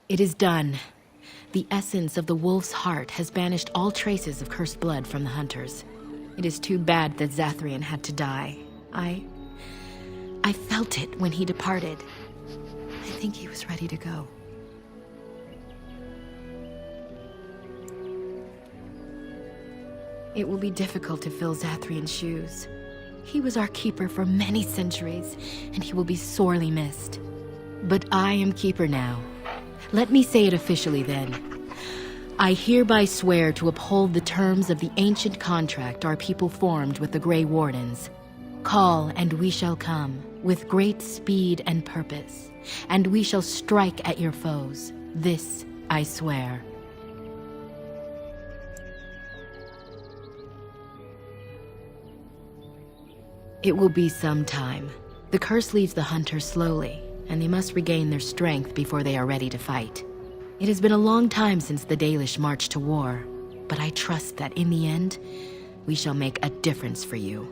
It is done. The essence of the wolf's heart has banished all traces of cursed blood from the hunters. It is too bad that Zathrian had to die. I felt it when he departed. I think he was ready to go. It will be difficult to fill Zathrian's shoes. He was our keeper for many centuries, and he will be sorely missed. But I am keeper now. Let me say it officially then. I hereby swear to uphold the terms of the ancient contract our people formed with the Grey Wardens. Call, and we shall come, with great speed and purpose, and we shall strike at your foes. This I swear. It will be some time. The curse leaves the hunters slowly, and they must regain their strength before they are ready to fight. It has been a long time since the Dalish marched to war, but I trust that in the end, we shall make a difference for you.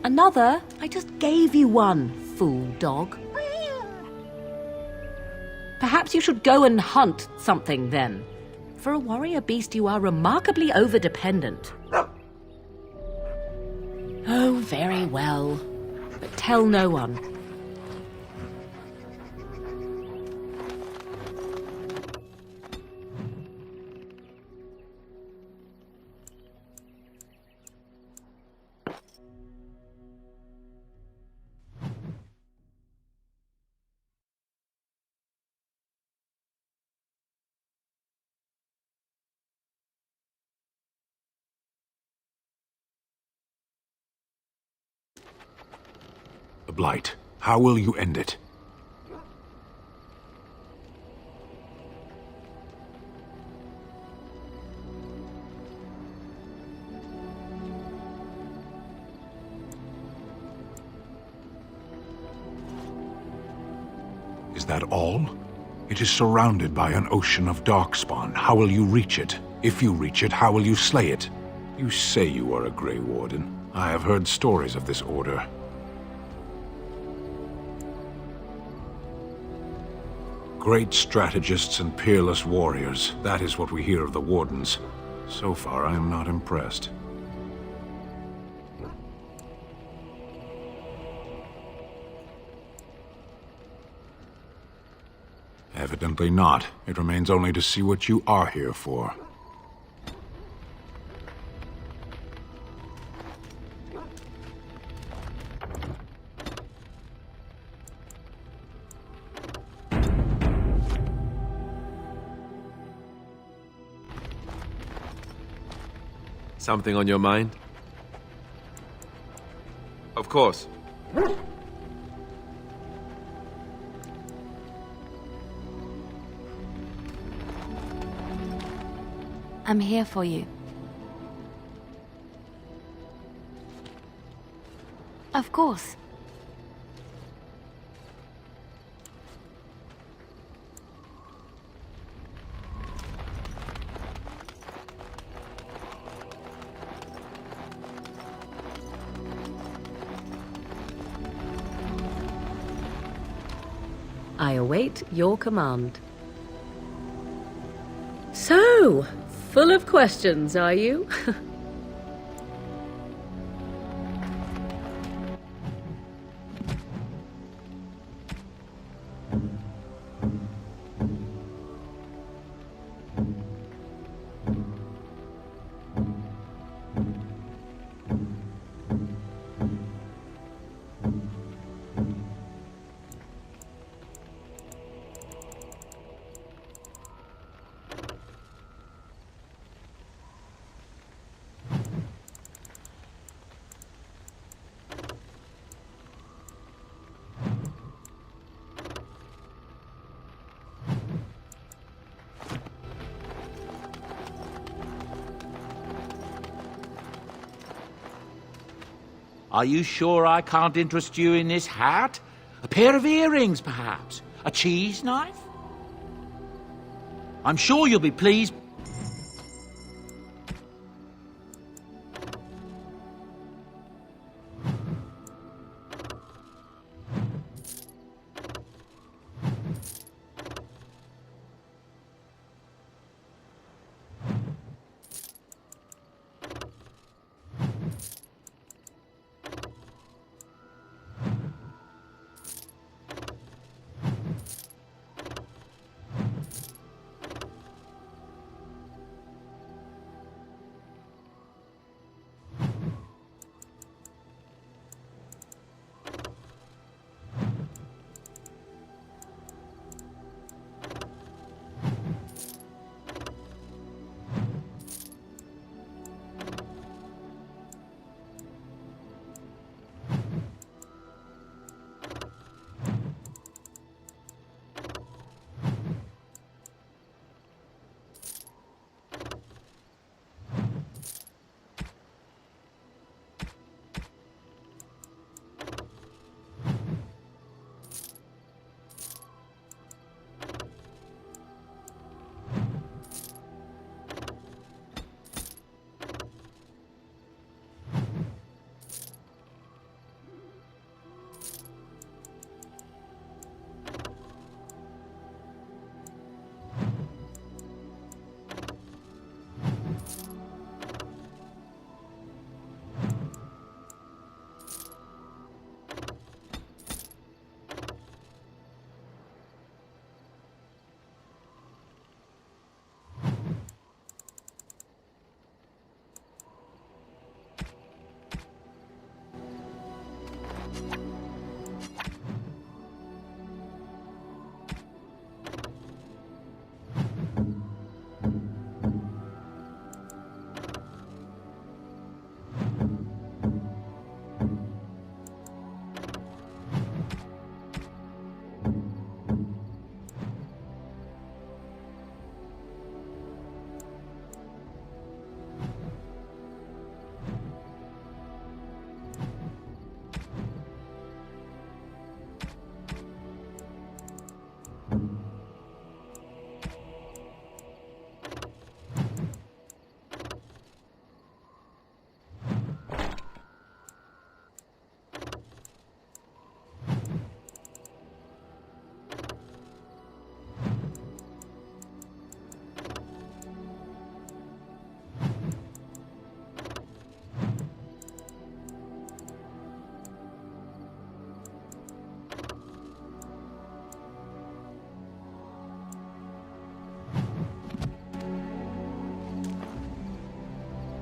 Another? I just gave you one, fool dog. Perhaps you should go and hunt something then. For a warrior beast, you are remarkably over-dependent. Oh, very well. But tell no one. The Blight. How will you end it? that all? It is surrounded by an ocean of Darkspawn. How will you reach it? If you reach it, how will you slay it? You say you are a Grey Warden. I have heard stories of this order. Great strategists and peerless warriors. That is what we hear of the Wardens. So far, I am not impressed. Evidently not. It remains only to see what you are here for. Something on your mind? Of course. I'm here for you. Of course. I await your command. So, full of questions, are you? Are you sure I can't interest you in this hat? A pair of earrings, perhaps? A cheese knife? I'm sure you'll be pleased.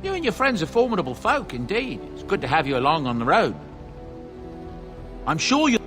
You and your friends are formidable folk, indeed. It's good to have you along on the road. I'm sure you...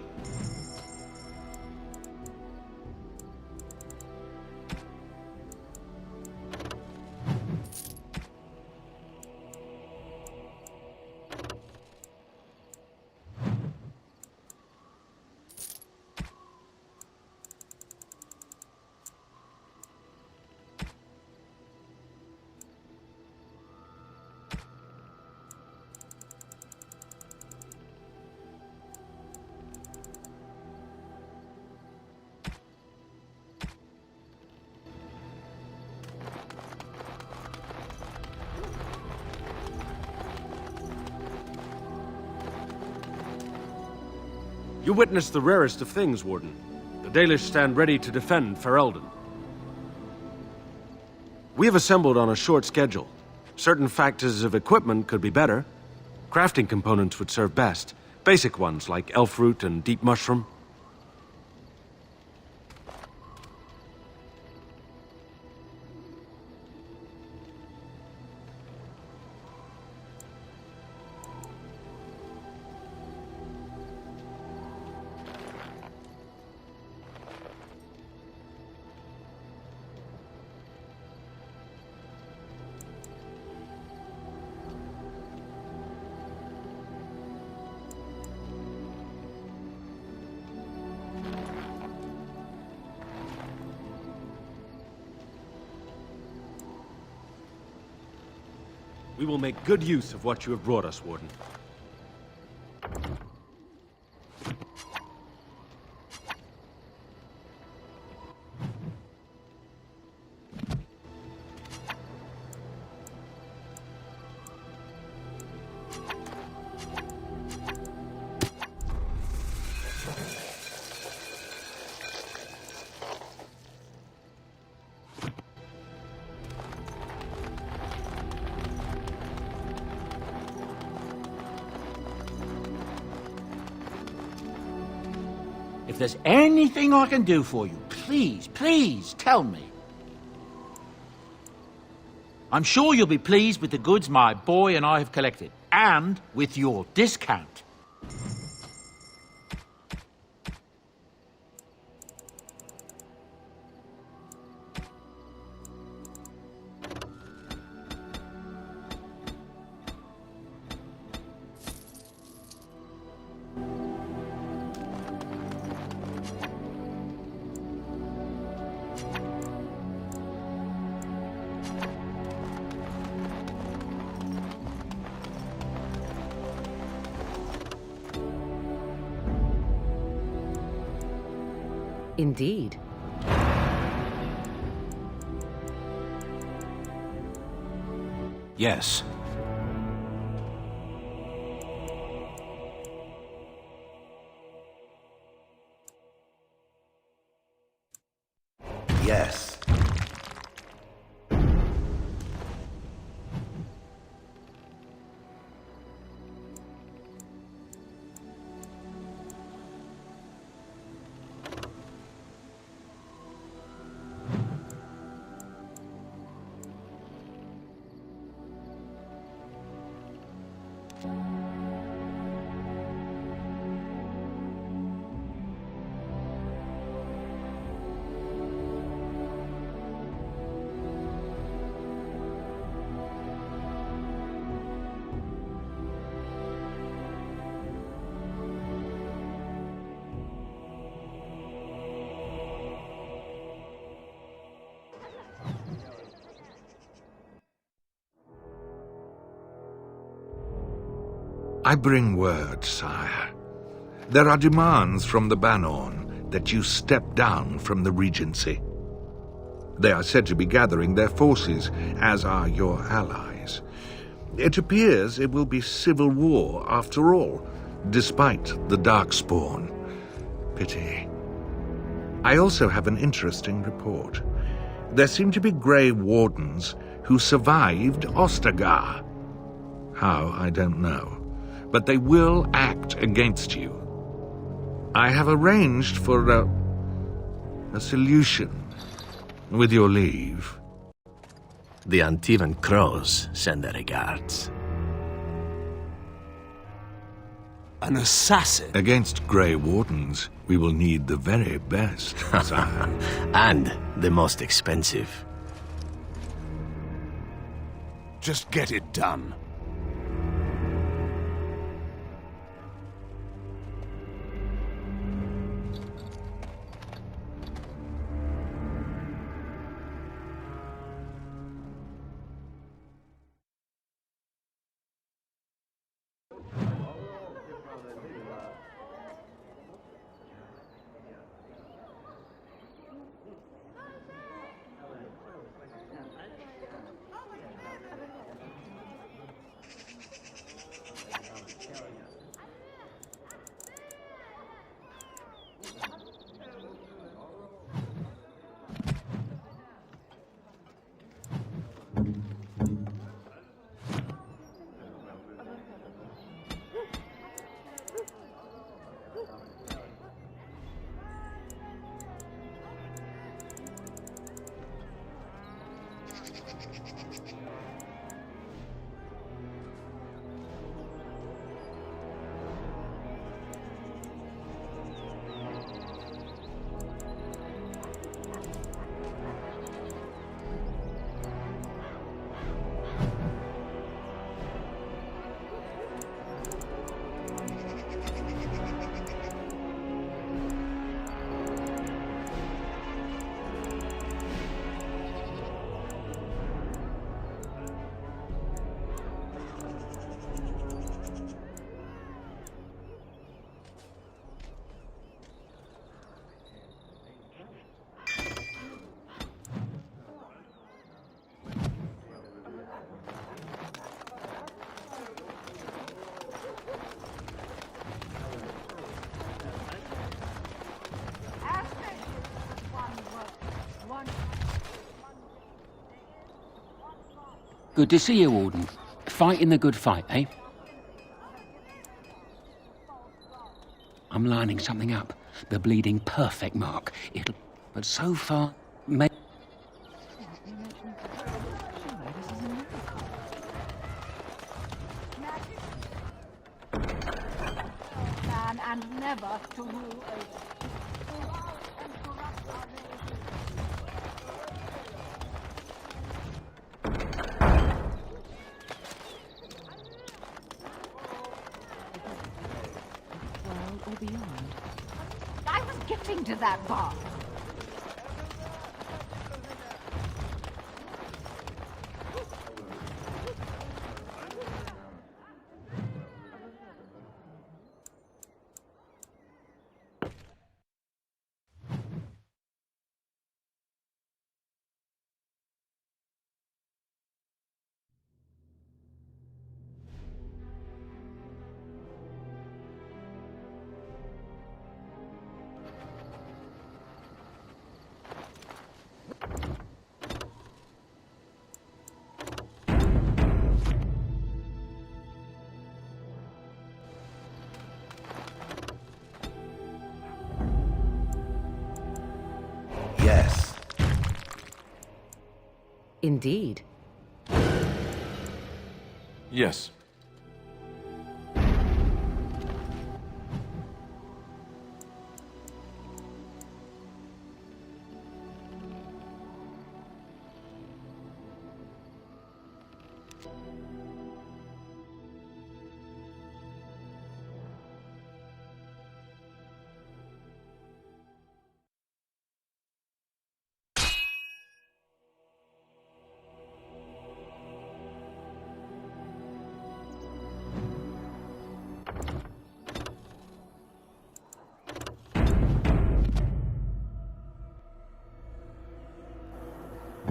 You witnessed the rarest of things, Warden. The Dalish stand ready to defend Ferelden. We have assembled on a short schedule. Certain factors of equipment could be better. Crafting components would serve best. Basic ones like elf root and deep mushroom. We will make good use of what you have brought us, Warden. If there's anything I can do for you, please, please tell me. I'm sure you'll be pleased with the goods my boy and I have collected, and with your discount. Indeed. Yes. Yes. I bring word, sire. There are demands from the Bannorn that you step down from the Regency. They are said to be gathering their forces, as are your allies. It appears it will be civil war after all, despite the Darkspawn. Pity. I also have an interesting report. There seem to be Grey Wardens who survived Ostagar. How, I don't know. But they will act against you. I have arranged for a solution, with your leave. The Antivan crows send their regards. An assassin? Against Grey Wardens, we will need the very best, sire. And the most expensive. Just get it done. Good to see you, Warden. Fighting the good fight, eh? I'm lining something up. The bleeding perfect mark. But so far, and never to rule over. I was getting to that bar. Yes. Indeed. Yes.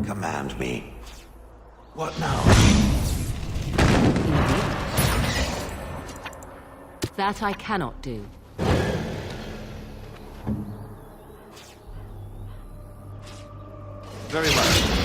Command me. What now? That I cannot do. Very well.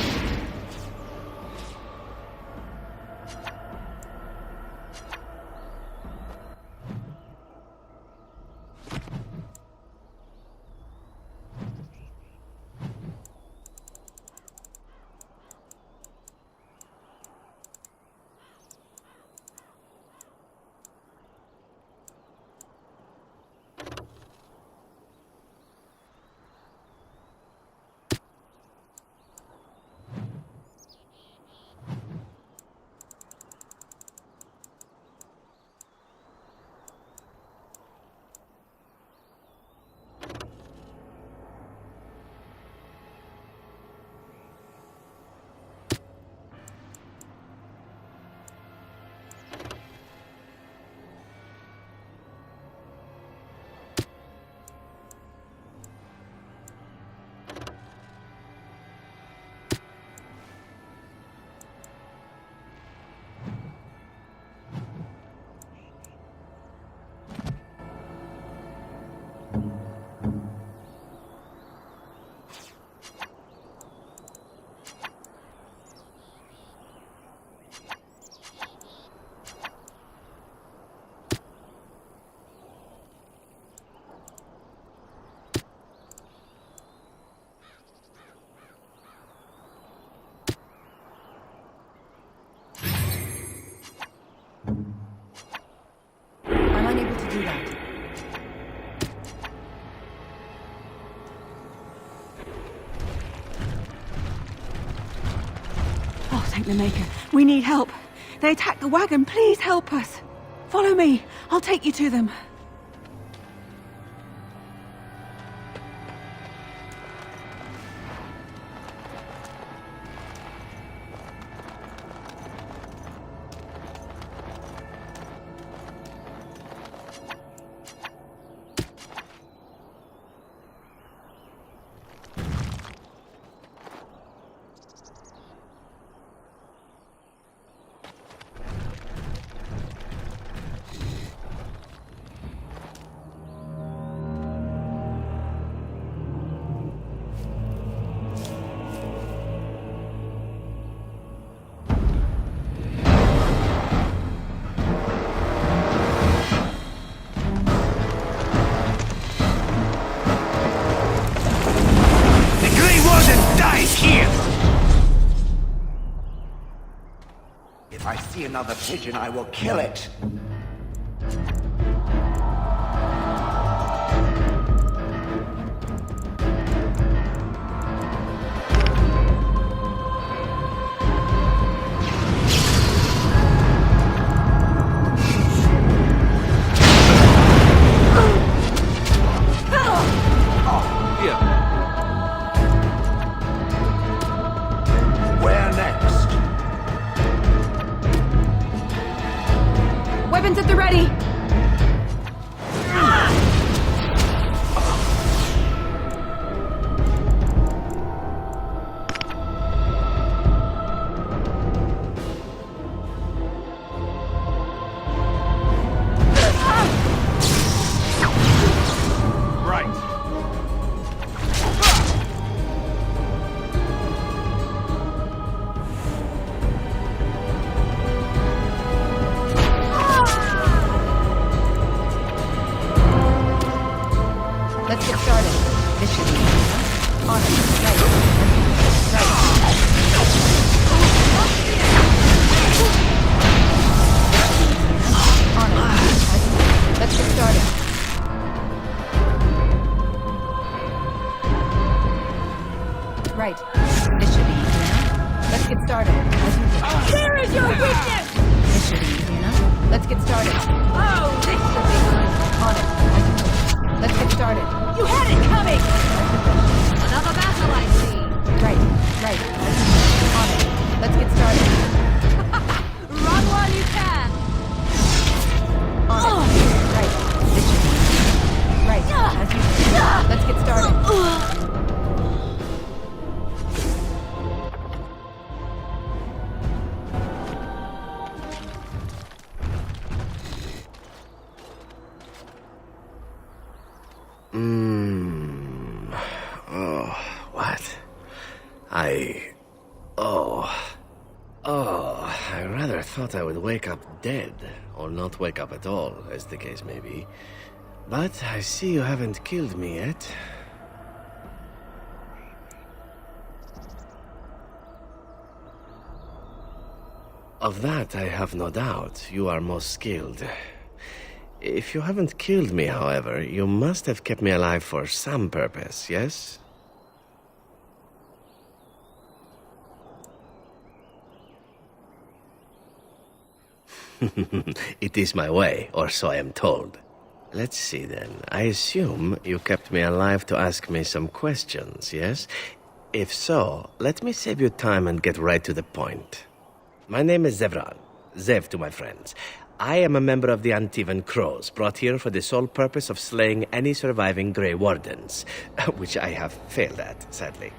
Saint Lameka, we need help. They attacked the wagon. Please help us. Follow me. I'll take you to them. If I see another pigeon, I will kill it. Weapons at the ready! Let's get started. This should be on it. Right. On it. Let's get started. Right. This should be easy enough. Let's get started. There is your weakness! This should be easy enough. Let's get started. Oh, this should be good. On it. Let's get started. You had it coming! Another battle, I see. Right. On it. Let's get started. Run while you can. On it. Right. This should be easy. Right. As you say. Let's get started. I rather thought I would wake up dead, or not wake up at all, as the case may be. But I see you haven't killed me yet. Of that I have no doubt. You are most skilled. If you haven't killed me, however, you must have kept me alive for some purpose, yes? It is my way, or so I am told. Let's see then. I assume you kept me alive to ask me some questions, yes? If so, let me save you time and get right to the point. My name is Zevran. Zev to my friends. I am a member of the Antivan Crows, brought here for the sole purpose of slaying any surviving Grey Wardens, which I have failed at, sadly.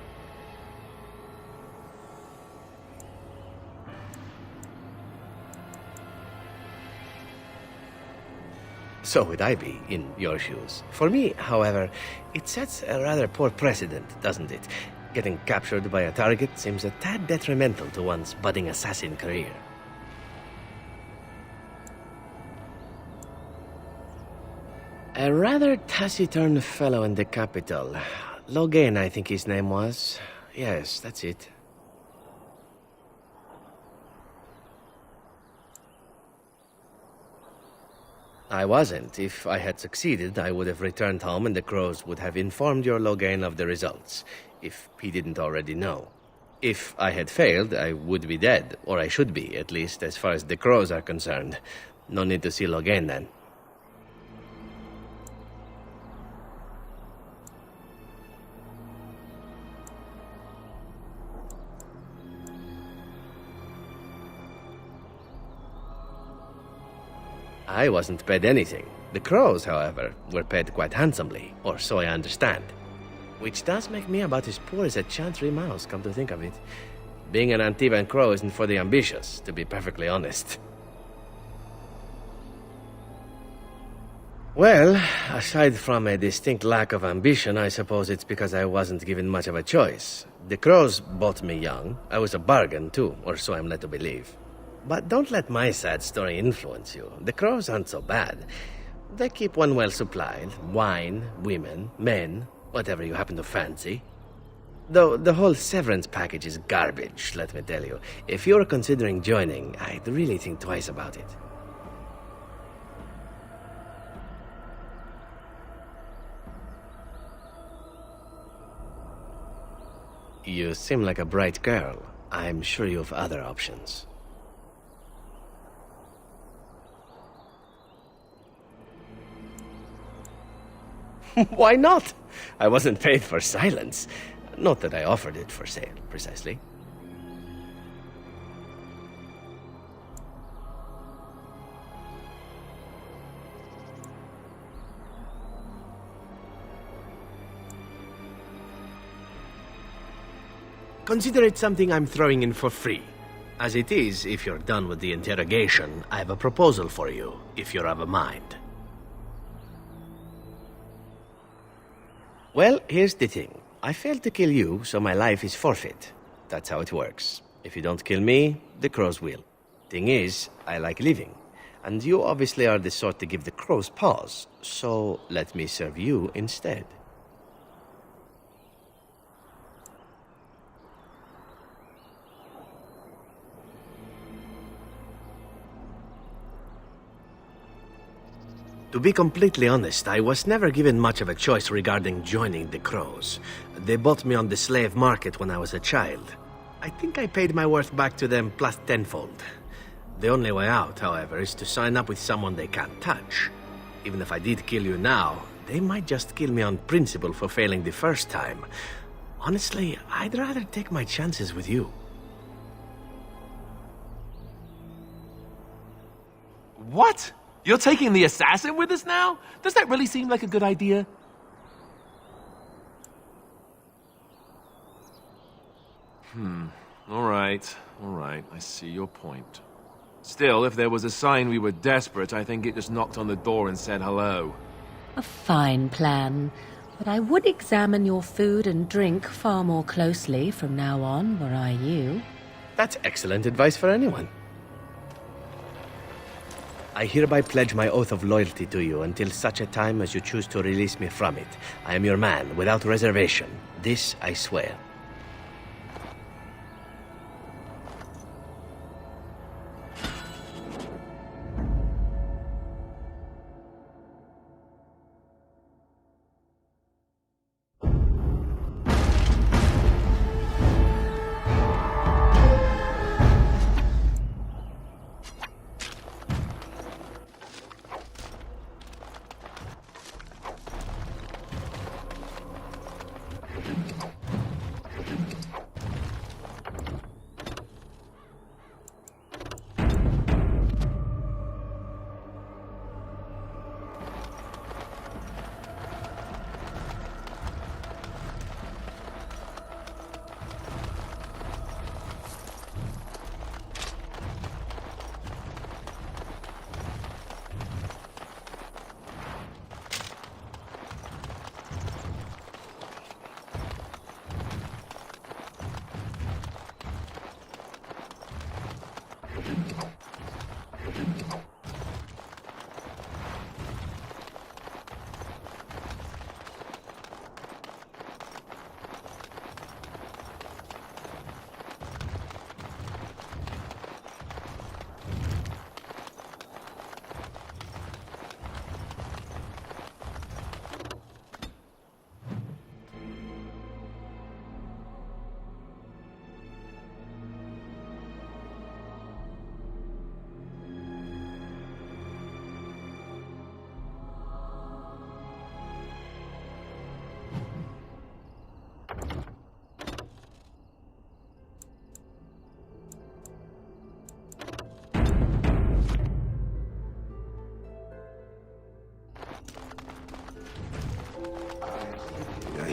So would I be in your shoes. For me, however, it sets a rather poor precedent, doesn't it? Getting captured by a target seems a tad detrimental to one's budding assassin career. A rather taciturn fellow in the capital. Logain, I think his name was. Yes, that's it. I wasn't. If I had succeeded, I would have returned home and the Crows would have informed your Logain of the results, if he didn't already know. If I had failed, I would be dead, or I should be, at least as far as the crows are concerned. No need to see Logain then. I wasn't paid anything. The crows, however, were paid quite handsomely, or so I understand. Which does make me about as poor as a chantry mouse, come to think of it. Being an Antivan crow isn't for the ambitious, to be perfectly honest. Well, aside from a distinct lack of ambition, I suppose it's because I wasn't given much of a choice. The crows bought me young. I was a bargain, too, or so I'm led to believe. But don't let my sad story influence you. The crows aren't so bad. They keep one well supplied. Wine, women, men, whatever you happen to fancy. Though the whole severance package is garbage, let me tell you. If you're considering joining, I'd really think twice about it. You seem like a bright girl. I'm sure you have other options. Why not? I wasn't paid for silence. Not that I offered it for sale, precisely. Consider it something I'm throwing in for free. As it is, if you're done with the interrogation, I have a proposal for you, if you're of a mind. Well, here's the thing. I failed to kill you, so my life is forfeit. That's how it works. If you don't kill me, the crows will. Thing is, I like living. And you obviously are the sort to give the crows pause, so let me serve you instead. To be completely honest, I was never given much of a choice regarding joining the crows. They bought me on the slave market when I was a child. I think I paid my worth back to them plus tenfold. The only way out, however, is to sign up with someone they can't touch. Even if I did kill you now, they might just kill me on principle for failing the first time. Honestly, I'd rather take my chances with you. What? You're taking the assassin with us now? Does that really seem like a good idea? All right. I see your point. Still, if there was a sign we were desperate, I think it just knocked on the door and said hello. A fine plan. But I would examine your food and drink far more closely from now on, were I you. That's excellent advice for anyone. I hereby pledge my oath of loyalty to you until such a time as you choose to release me from it. I am your man, without reservation. This I swear.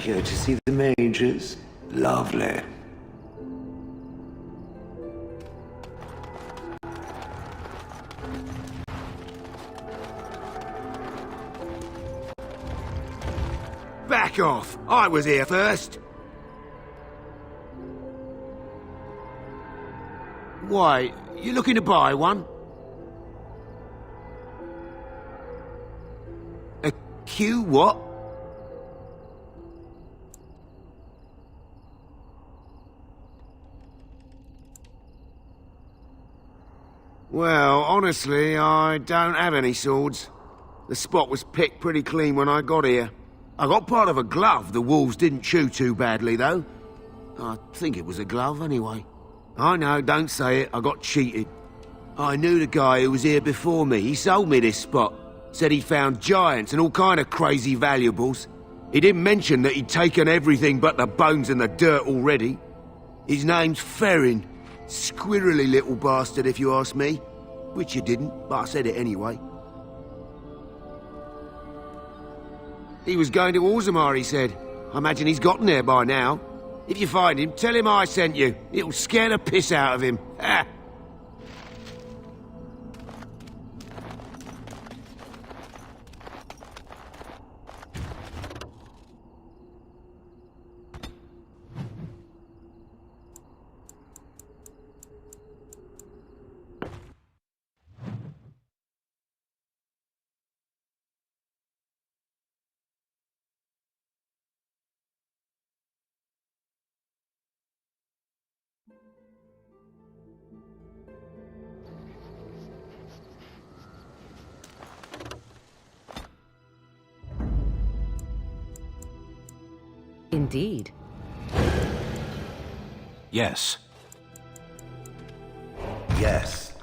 here to see the mages? Lovely. Back off! I was here first! Why, you looking to buy one? A Q what? Well, honestly, I don't have any swords. The spot was picked pretty clean when I got here. I got part of a glove the wolves didn't chew too badly, though. I think it was a glove, anyway. I know, don't say it, I got cheated. I knew the guy who was here before me. He sold me this spot. Said he found giants and all kind of crazy valuables. He didn't mention that he'd taken everything but the bones and the dirt already. His name's Ferelden. Squirrely little bastard, if you ask me. Which you didn't, but I said it anyway. He was going to Orzammar, he said. I imagine he's gotten there by now. If you find him, tell him I sent you. It'll scare the piss out of him. Ha! Indeed. Yes. Yes.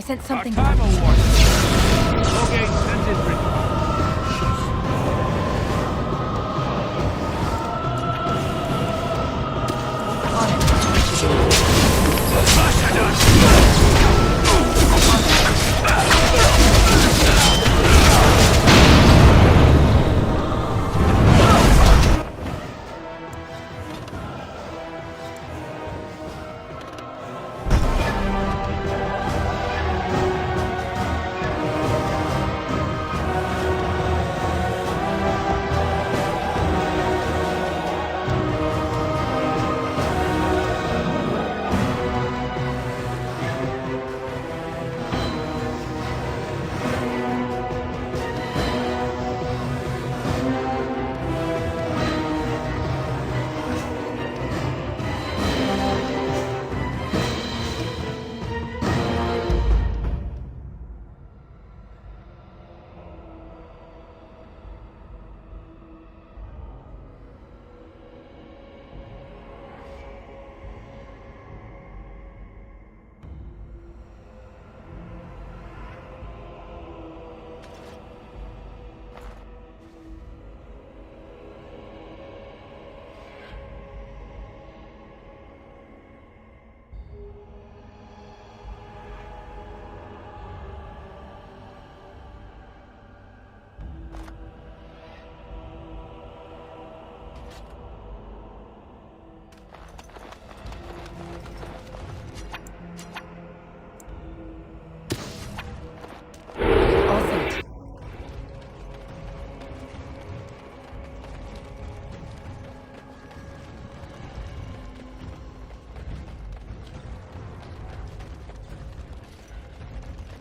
sent something. Time award. Okay, send it written.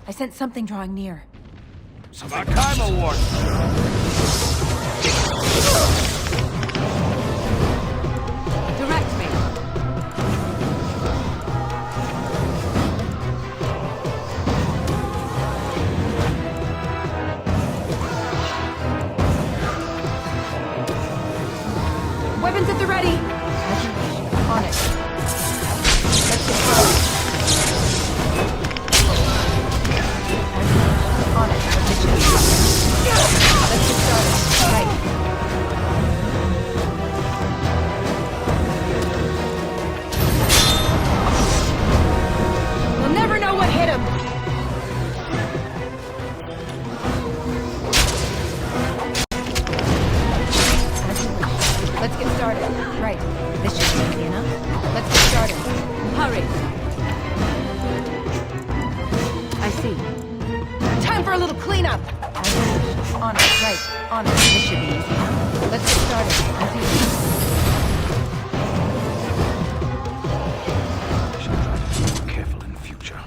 I sense something drawing near. About time award. Direct me. Weapons at the ready. On it. Let's get started. On it. Let's get started. Right. We'll never know what hit him. Let's get started. Right. This should be easy enough. Let's get started. Hurry. I see. Time for a little cleanup. On it. Right. On it. This should be easy enough. Let's get started. I see. I should try to be more careful in the future.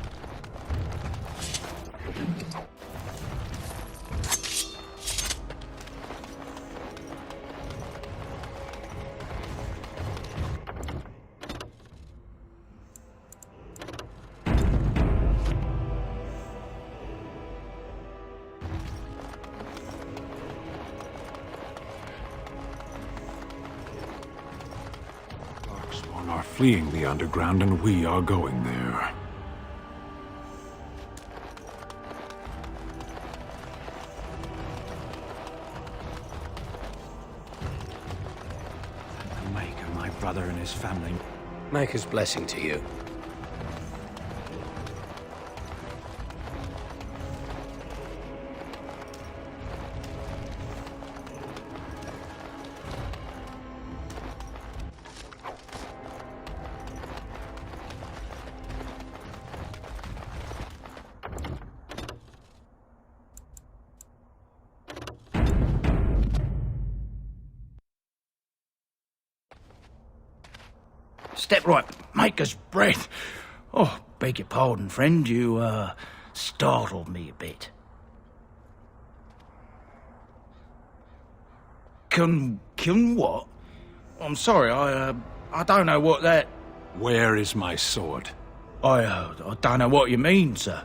Darkspawn are fleeing the underground, and we are going there. Thank the Maker, my brother and his family. Maker's blessing to you. Step right, Maker's breath. Oh, beg your pardon, friend. You, startled me a bit. Can what? I'm sorry, I don't know what that... Where is my sword? I don't know what you mean, sir.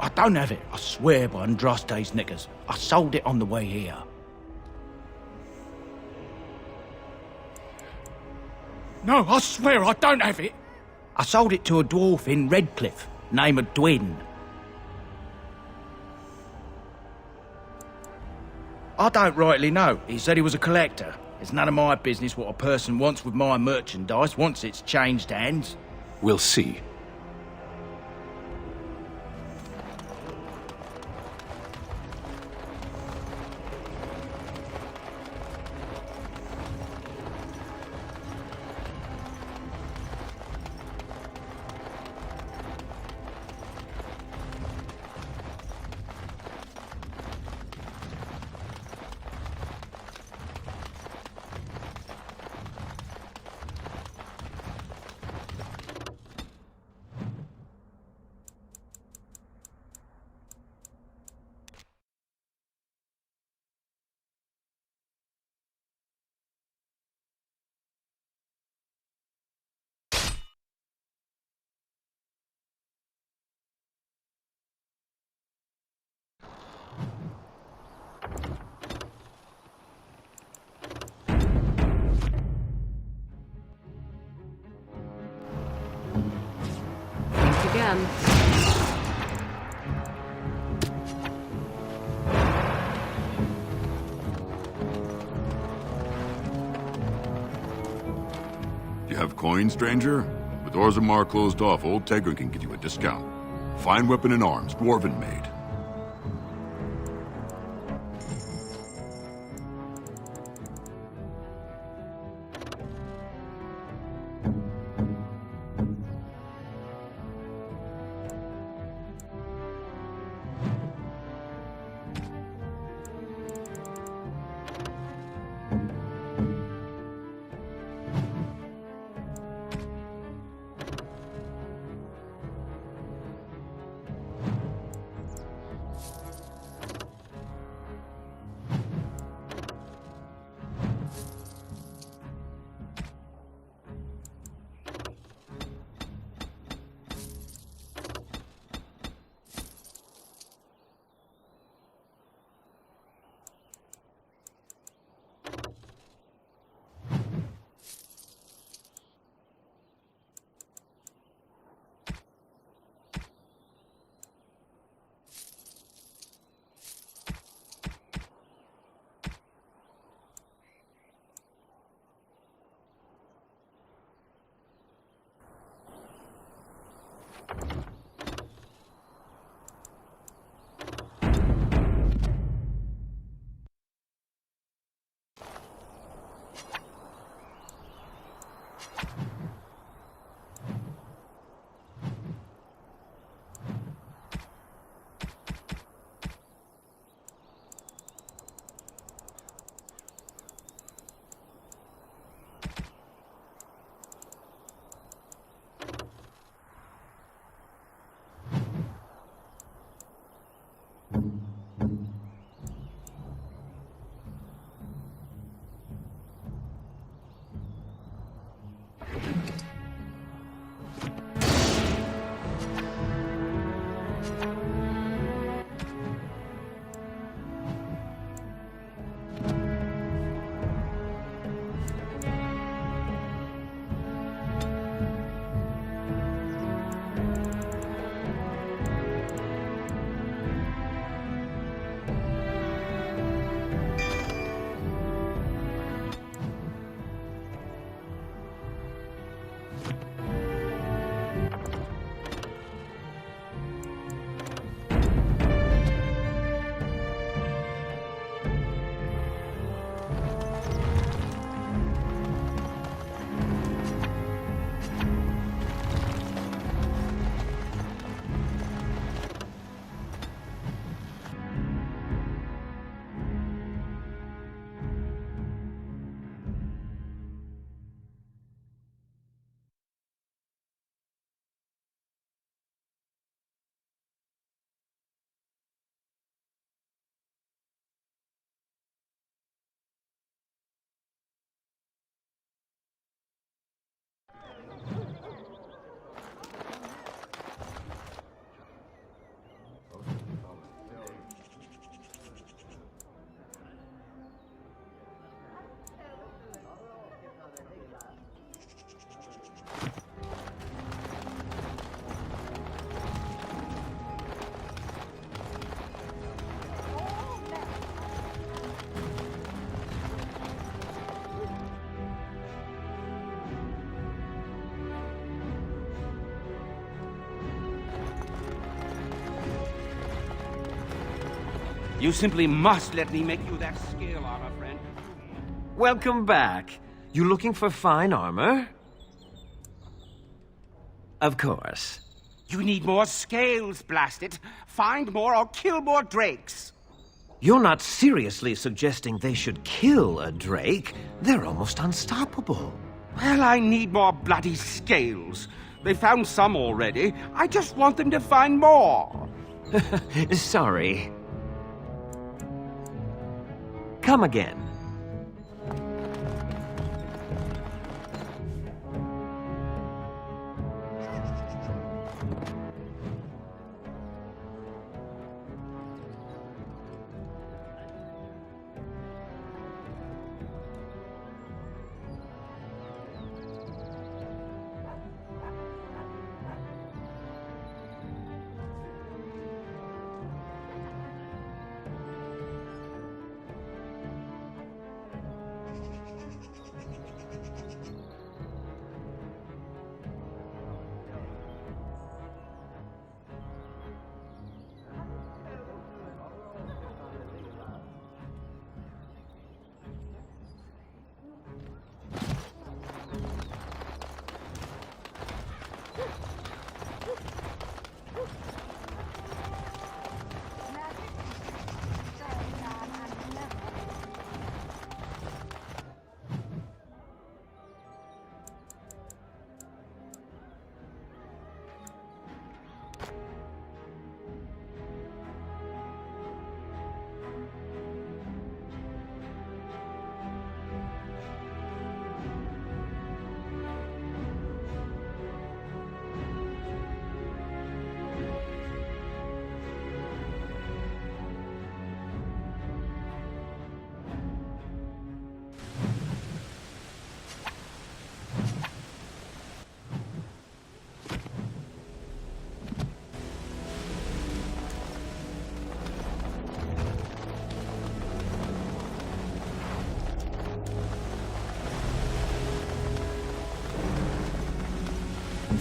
I don't have it, I swear by Andraste's knickers. I sold it on the way here. No, I swear I don't have it. I sold it to a dwarf in Redcliff, name of Dwin. I don't rightly know. He said he was a collector. It's none of my business what a person wants with my merchandise once it's changed hands. We'll see. Again. You have coin, stranger? With Orzammar closed off, Old Tegrin can give you a discount. Fine weapon and arms, dwarven made. You simply must let me make you that scale armor, friend. Welcome back. You looking for fine armor? Of course. You need more scales, blast it. Find more or kill more drakes. You're not seriously suggesting they should kill a drake? They're almost unstoppable. Well, I need more bloody scales. They found some already. I just want them to find more. Sorry. Come again.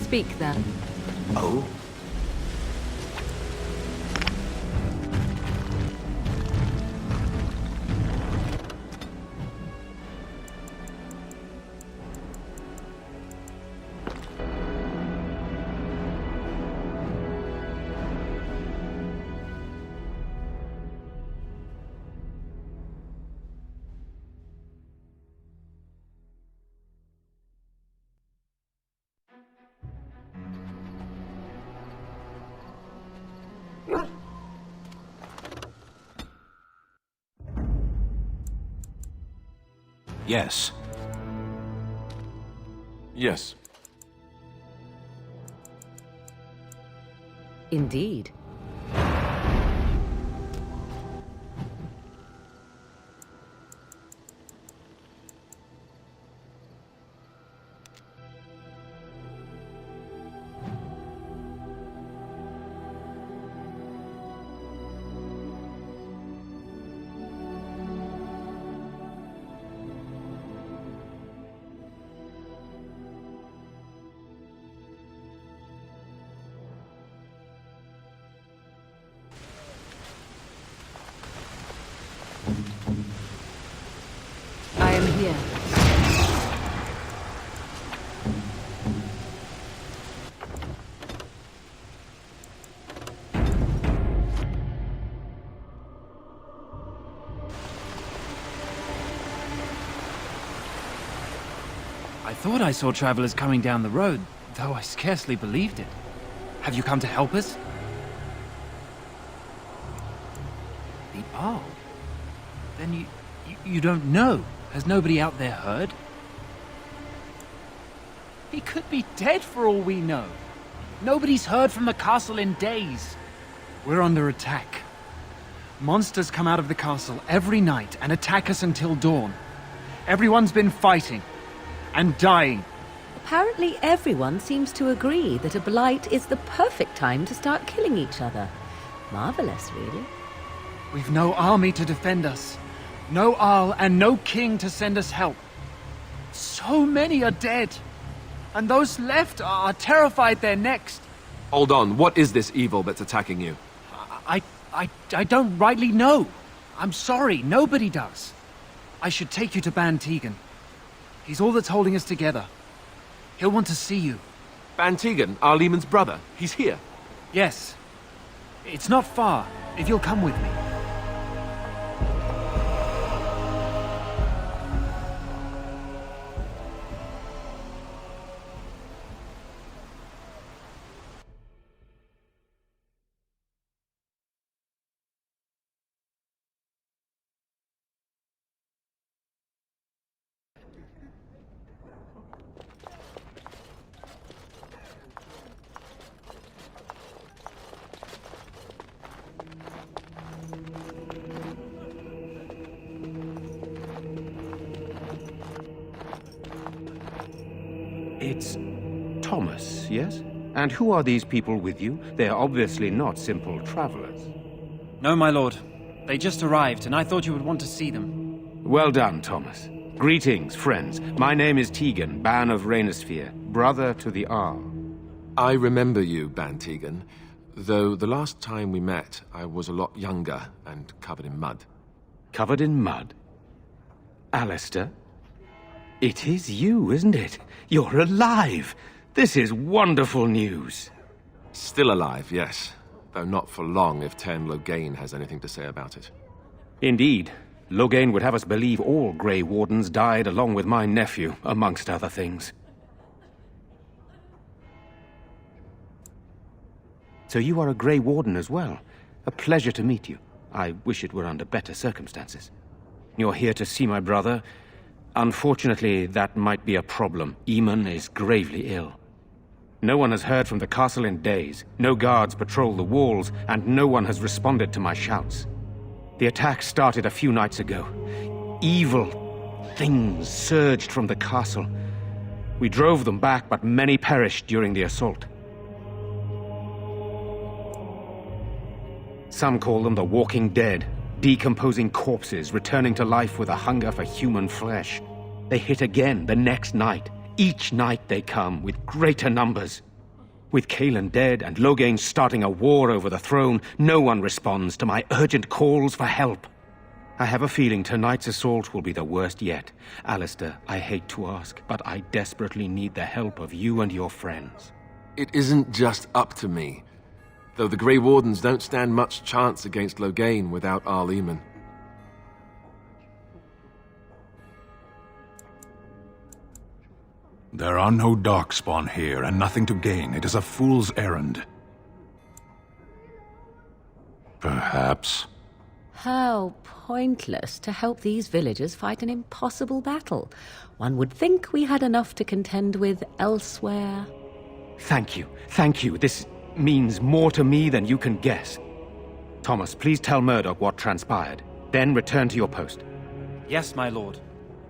Speak then. Oh? Yes. Yes. Indeed. I am here. I thought I saw travelers coming down the road, though I scarcely believed it. Have you come to help us? The Arl? Then you don't know? Has nobody out there heard? He could be dead for all we know. Nobody's heard from the castle in days. We're under attack. Monsters come out of the castle every night and attack us until dawn. Everyone's been fighting and dying. Apparently everyone seems to agree that a blight is the perfect time to start killing each other. Marvelous, really. We've no army to defend us. No Arl and no king to send us help. So many are dead. And those left are terrified they're next. Hold on, what is this evil that's attacking you? I don't rightly know. I'm sorry, nobody does. I should take you to Ban Tegan. He's all that's holding us together. He'll want to see you. Ban Tegan, Arlemon's brother. He's here. Yes. It's not far, if you'll come with me. It's Thomas, yes? And who are these people with you? They are obviously not simple travelers. No, my lord. They just arrived, and I thought you would want to see them. Well done, Thomas. Greetings, friends. My name is Tegan, Ban of Rainisfere, brother to the Arl. I remember you, Ban Tegan, though the last time we met, I was a lot younger and covered in mud. Covered in mud? Alistair? It is you, isn't it? You're alive! This is wonderful news. Still alive, yes. Though not for long if Tern Loghain has anything to say about it. Indeed. Loghain would have us believe all Grey Wardens died along with my nephew, amongst other things. So you are a Grey Warden as well. A pleasure to meet you. I wish it were under better circumstances. You're here to see my brother. Unfortunately, that might be a problem. Eamon is gravely ill. No one has heard from the castle in days. No guards patrol the walls, and no one has responded to my shouts. The attack started a few nights ago. Evil things surged from the castle. We drove them back, but many perished during the assault. Some call them the Walking Dead, decomposing corpses returning to life with a hunger for human flesh. They hit again the next night. Each night they come with greater numbers. With Cailan dead and Loghain starting a war over the throne, no one responds to my urgent calls for help. I have a feeling tonight's assault will be the worst yet. Alistair, I hate to ask, but I desperately need the help of you and your friends. It isn't just up to me. Though the Grey Wardens don't stand much chance against Loghain without Arleman. There are no Darkspawn here, and nothing to gain. It is a fool's errand. Perhaps. How pointless to help these villagers fight an impossible battle. One would think we had enough to contend with elsewhere. Thank you. Thank you. This means more to me than you can guess. Thomas, please tell Murdoch what transpired. Then return to your post. Yes, my lord.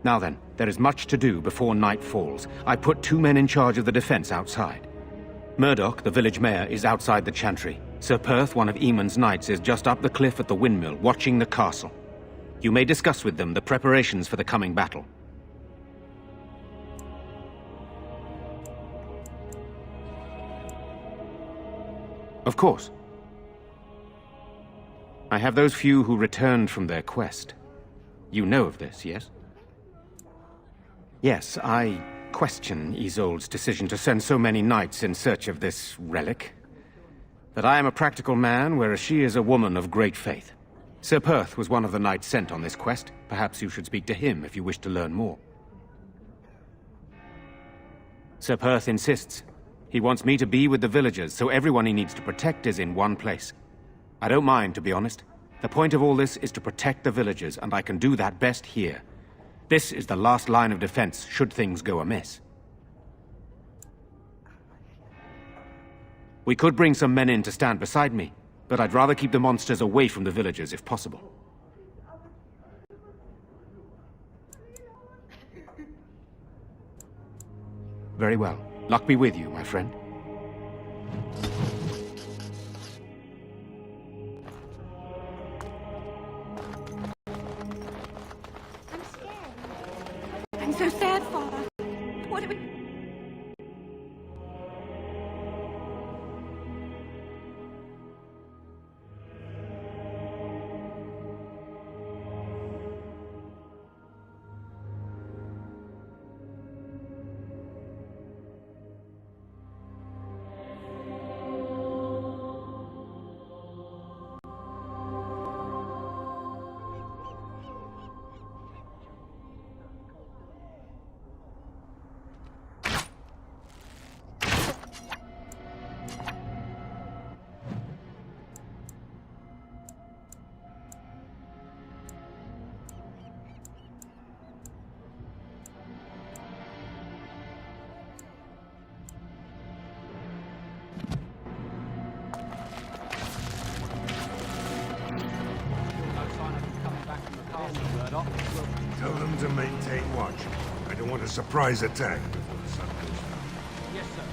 Now then, there is much to do before night falls. I put 2 men in charge of the defense outside. Murdoch, the village mayor, is outside the chantry. Sir Perth, one of Eamon's knights, is just up the cliff at the windmill, watching the castle. You may discuss with them the preparations for the coming battle. Of course. I have those few who returned from their quest. You know of this, yes? Yes, I question Isolde's decision to send so many knights in search of this relic. But I am a practical man, whereas she is a woman of great faith. Sir Perth was one of the knights sent on this quest. Perhaps you should speak to him if you wish to learn more. Sir Perth insists. He wants me to be with the villagers, so everyone he needs to protect is in one place. I don't mind, to be honest. The point of all this is to protect the villagers, and I can do that best here. This is the last line of defense, should things go amiss. We could bring some men in to stand beside me, but I'd rather keep the monsters away from the villagers if possible. Very well. Luck be with you, my friend. I'm so sad, Father. What do we... Tell them to maintain watch. I don't want a surprise attack before the sun goes down. Yes, sir.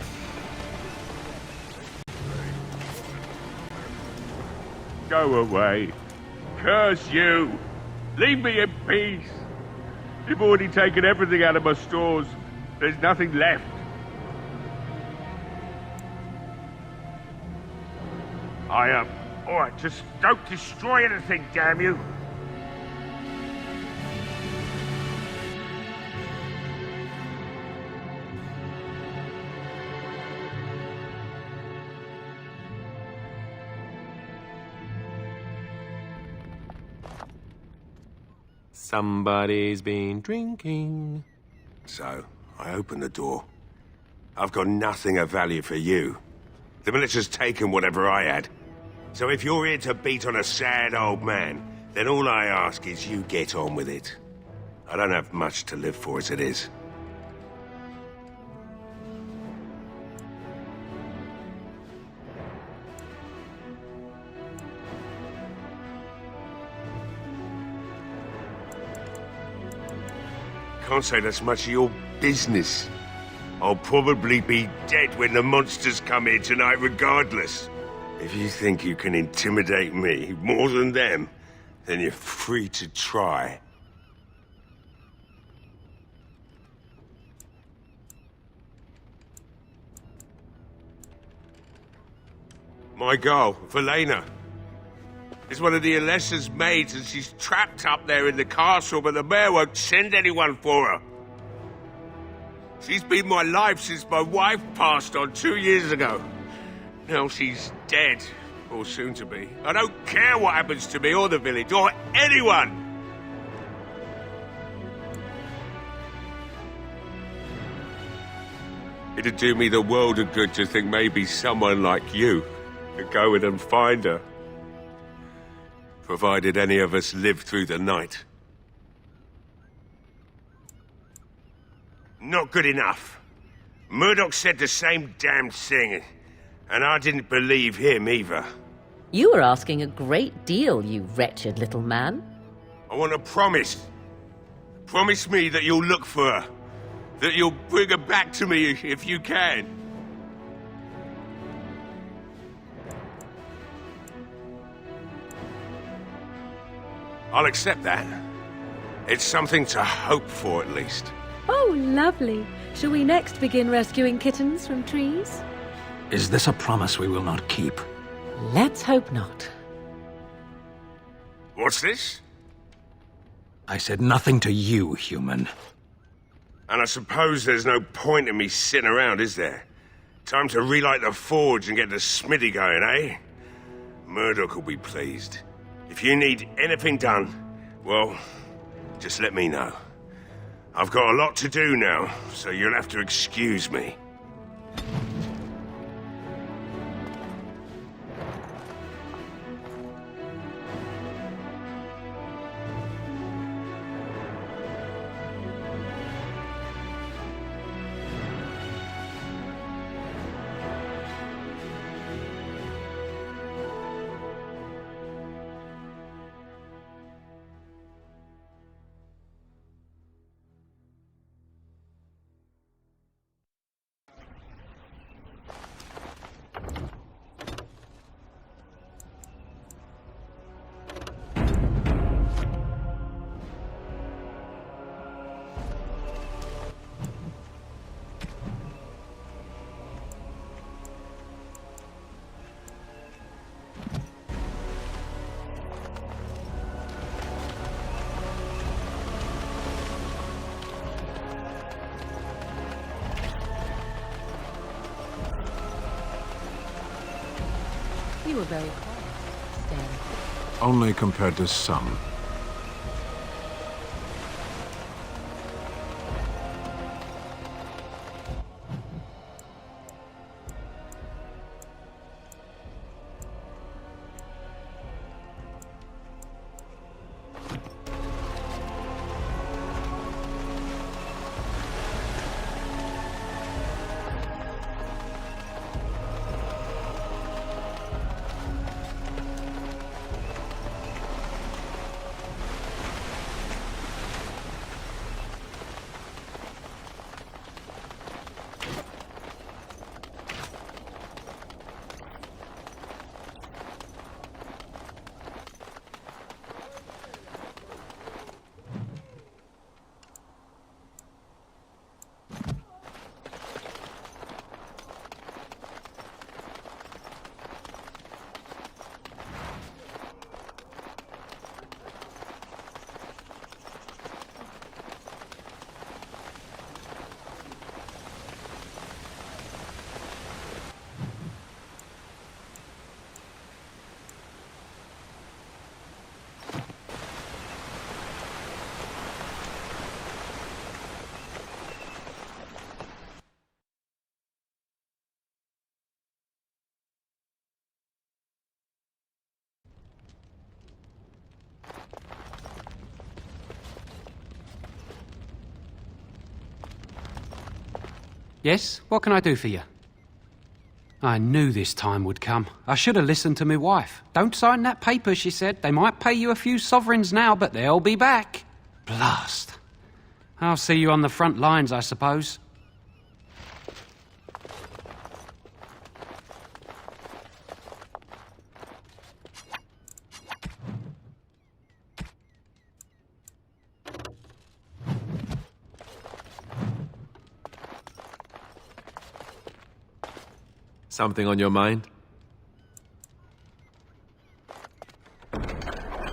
Go away. Curse you! Leave me in peace! You've already taken everything out of my stores. There's nothing left. I am. Alright, just don't destroy anything, damn you! Somebody's been drinking. So, I open the door. I've got nothing of value for you. The militia's taken whatever I had. So if you're here to beat on a sad old man, then all I ask is you get on with it. I don't have much to live for as it is. Can't say that's much of your business. I'll probably be dead when the monsters come here tonight regardless. If you think you can intimidate me more than them, then you're free to try. My girl, Velena, is one of the Alessa's maids, and she's trapped up there in the castle, but the mayor won't send anyone for her. She's been my life since my wife passed on 2 years ago. Now she's dead, or soon to be. I don't care what happens to me or the village, or anyone! It'd do me the world of good to think maybe someone like you could go in and find her. Provided any of us live through the night. Not good enough. Murdoch said the same damn thing, and I didn't believe him either. You were asking a great deal, you wretched little man. I want a promise. Promise me that you'll look for her. That you'll bring her back to me if you can. I'll accept that. It's something to hope for, at least. Oh, lovely. Shall we next begin rescuing kittens from trees? Is this a promise we will not keep? Let's hope not. What's this? I said nothing to you, human. And I suppose there's no point in me sitting around, is there? Time to relight the forge and get the smithy going, eh? Murdoch will be pleased. If you need anything done, well, just let me know. I've got a lot to do now, so you'll have to excuse me. You were very quiet, Stan. Only compared to some. Yes? What can I do for you? I knew this time would come. I should have listened to my wife. Don't sign that paper, she said. They might pay you a few sovereigns now, but they'll be back. Blast. I'll see you on the front lines, I suppose. Something on your mind?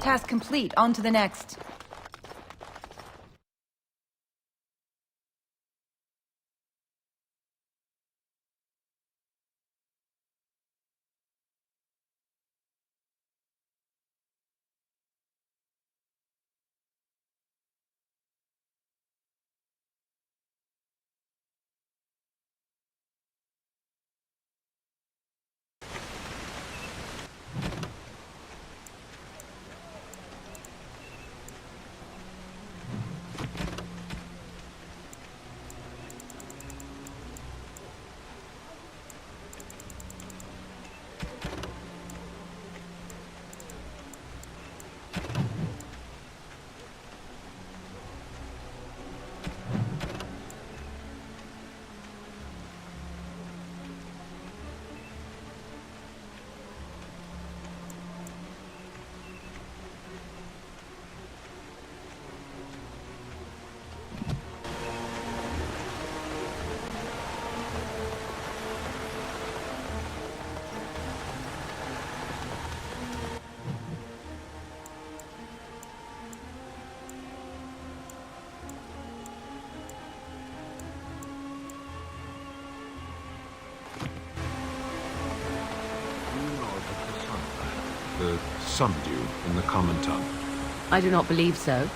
Task complete. On to the next. The sundew in the common tongue. I do not believe so.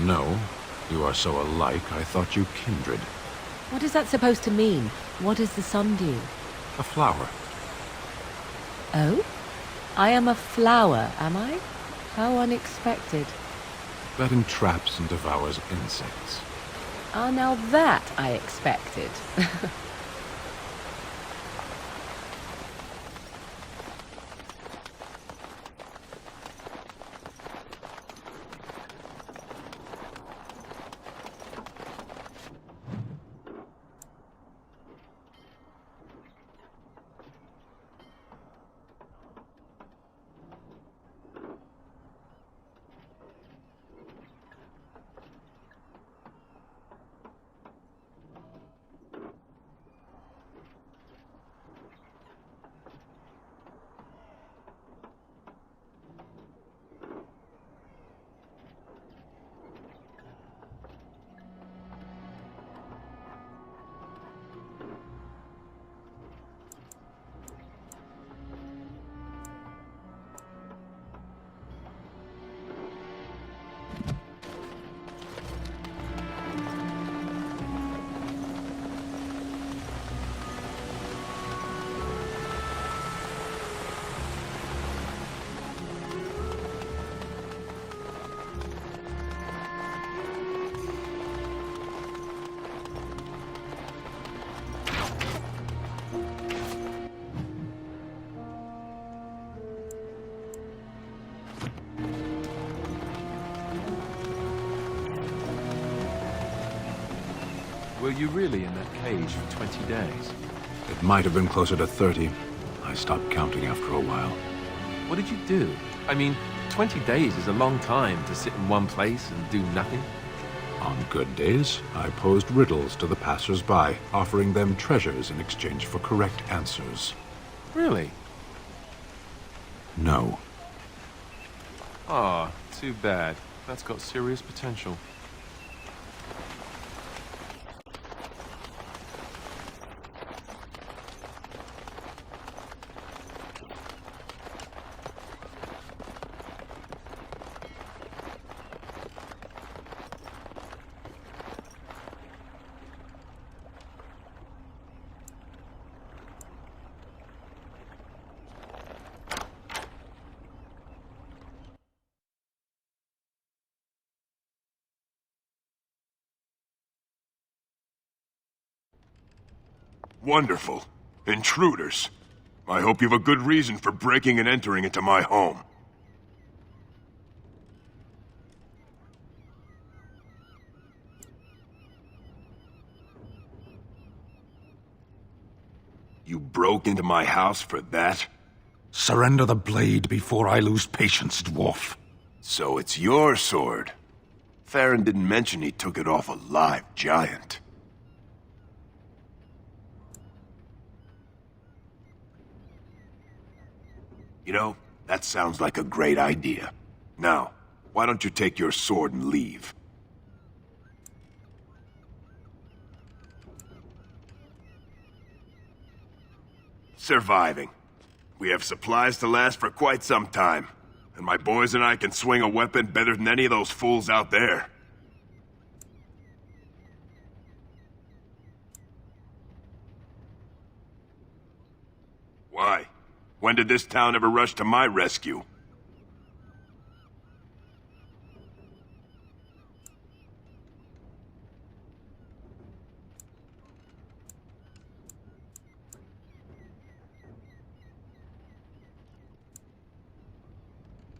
No, you are so alike, I thought you kindred. What is that supposed to mean? What is the sundew? A flower. Oh? I am a flower, am I? How unexpected. That entraps and devours insects. Ah, now that I expected. Were you really in that cage for 20 days? It might have been closer to 30. I stopped counting after a while. What did you do? I mean, 20 days is a long time to sit in one place and do nothing. On good days, I posed riddles to the passers-by, offering them treasures in exchange for correct answers. Really? No. Ah, too bad. That's got serious potential. Wonderful. Intruders. I hope you have a good reason for breaking and entering into my home. You broke into my house for that? Surrender the blade before I lose patience, dwarf. So it's your sword. Farron didn't mention he took it off a live giant. You know, that sounds like a great idea. Now, why don't you take your sword and leave? Surviving. We have supplies to last for quite some time. And my boys and I can swing a weapon better than any of those fools out there. Why? When did this town ever rush to my rescue?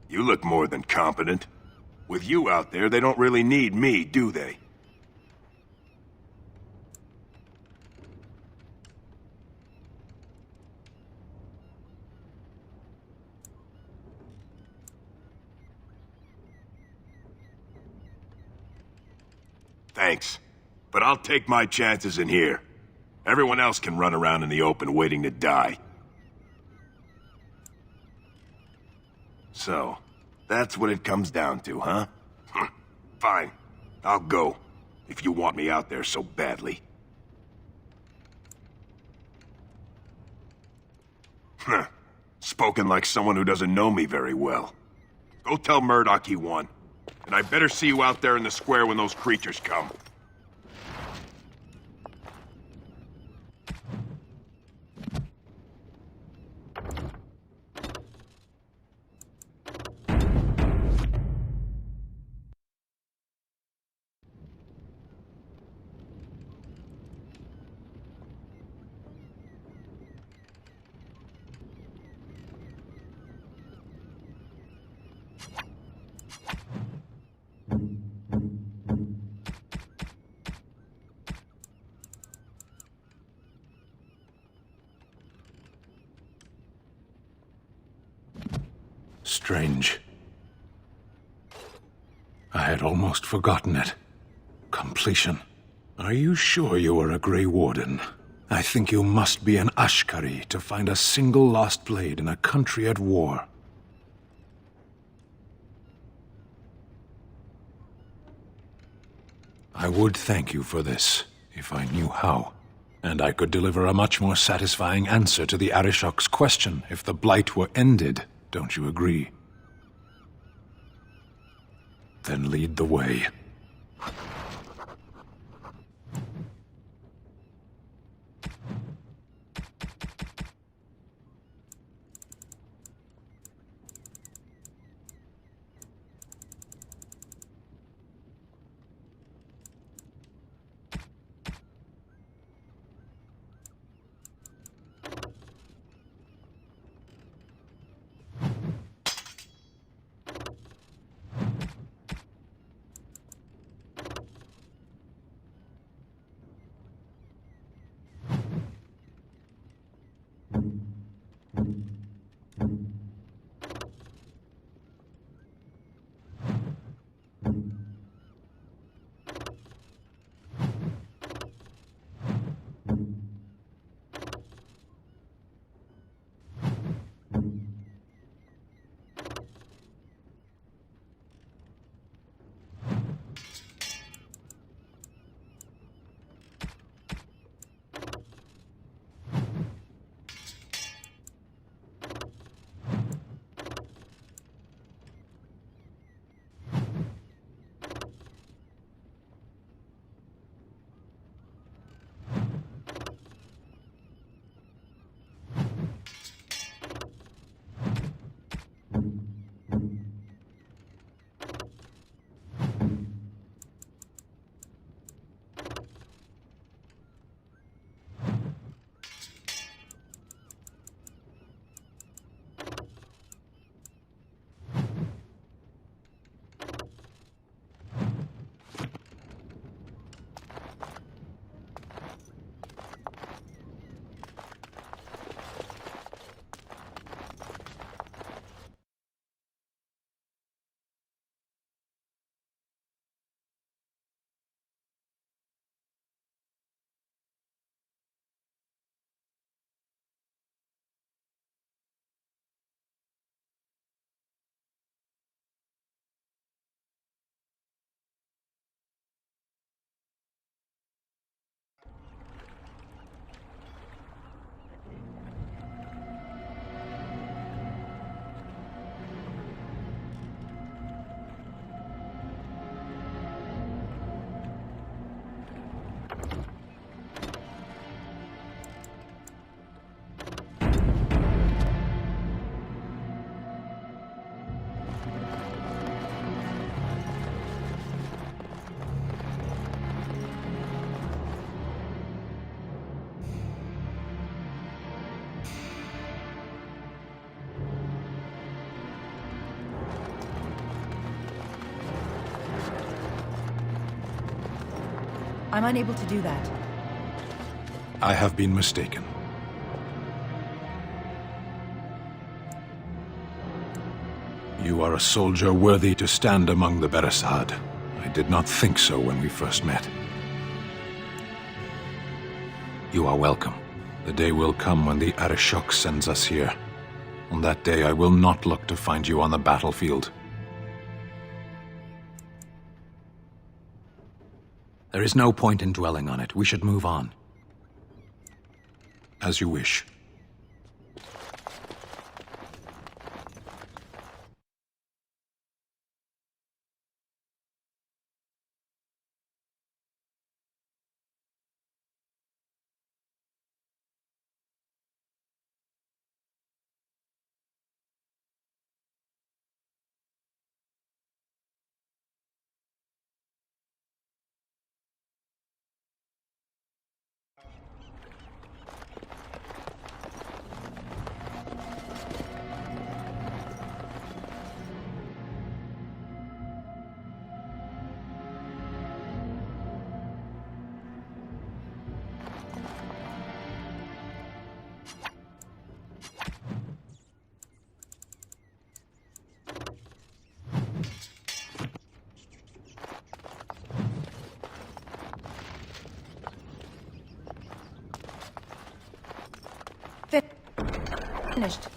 You look more than competent. With you out there, they don't really need me, do they? Thanks. But I'll take my chances in here. Everyone else can run around in the open waiting to die. So, that's what it comes down to, huh? Fine. I'll go. If you want me out there so badly. Spoken like someone who doesn't know me very well. Go tell Murdoch he won. And I better see you out there in the square when those creatures come. Strange. I had almost forgotten it. Completion. Are you sure you are a Grey Warden? I think you must be an Ashkari to find a single lost blade in a country at war. I would thank you for this, if I knew how. And I could deliver a much more satisfying answer to the Arishok's question if the Blight were ended. Don't you agree? Then lead the way. I'm unable to do that. I have been mistaken. You are a soldier worthy to stand among the Beresad. I did not think so when we first met. You are welcome. The day will come when the Arishok sends us here. On that day, I will not look to find you on the battlefield. There is no point in dwelling on it. We should move on. As you wish. Finished.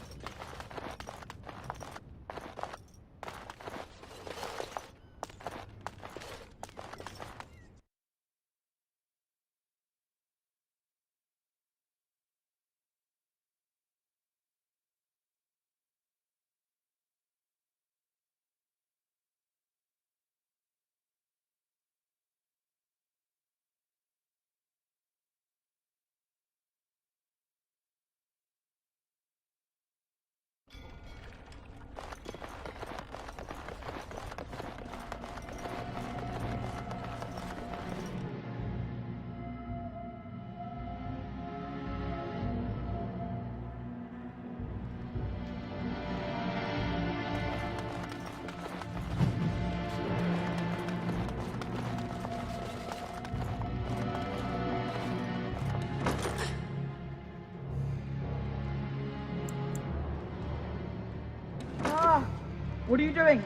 What are you doing?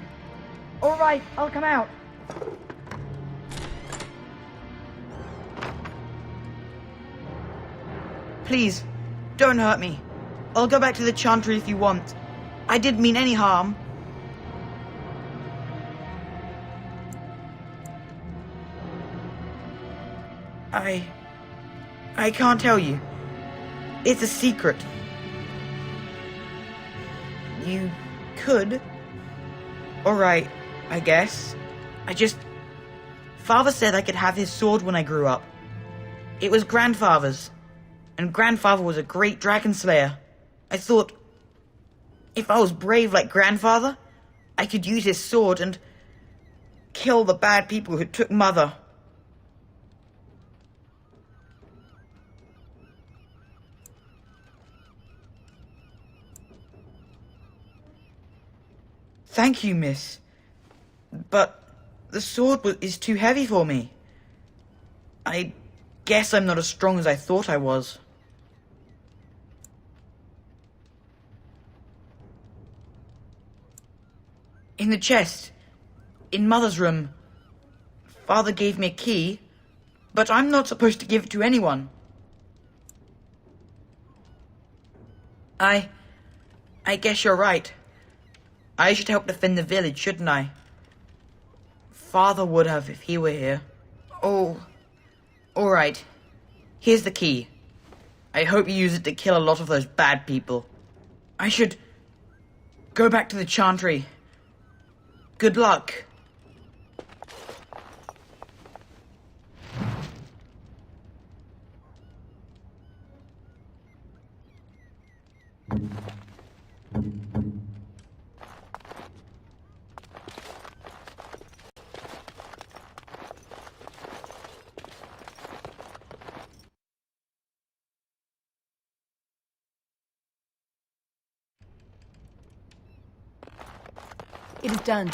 All right, I'll come out. Please, don't hurt me. I'll go back to the Chantry if you want. I didn't mean any harm. I can't tell you. It's a secret. You could. Alright, I guess. Father said I could have his sword when I grew up. It was Grandfather's. And Grandfather was a great dragon slayer. I thought, if I was brave like Grandfather, I could use his sword and kill the bad people who took Mother. Thank you, miss. But the sword is too heavy for me. I guess I'm not as strong as I thought I was. In the chest, in Mother's room. Father gave me a key, but I'm not supposed to give it to anyone. I guess you're right. I should help defend the village, shouldn't I? Father would have if he were here. Oh, all right. Here's the key. I hope you use it to kill a lot of those bad people. I should go back to the Chantry. Good luck. It is done.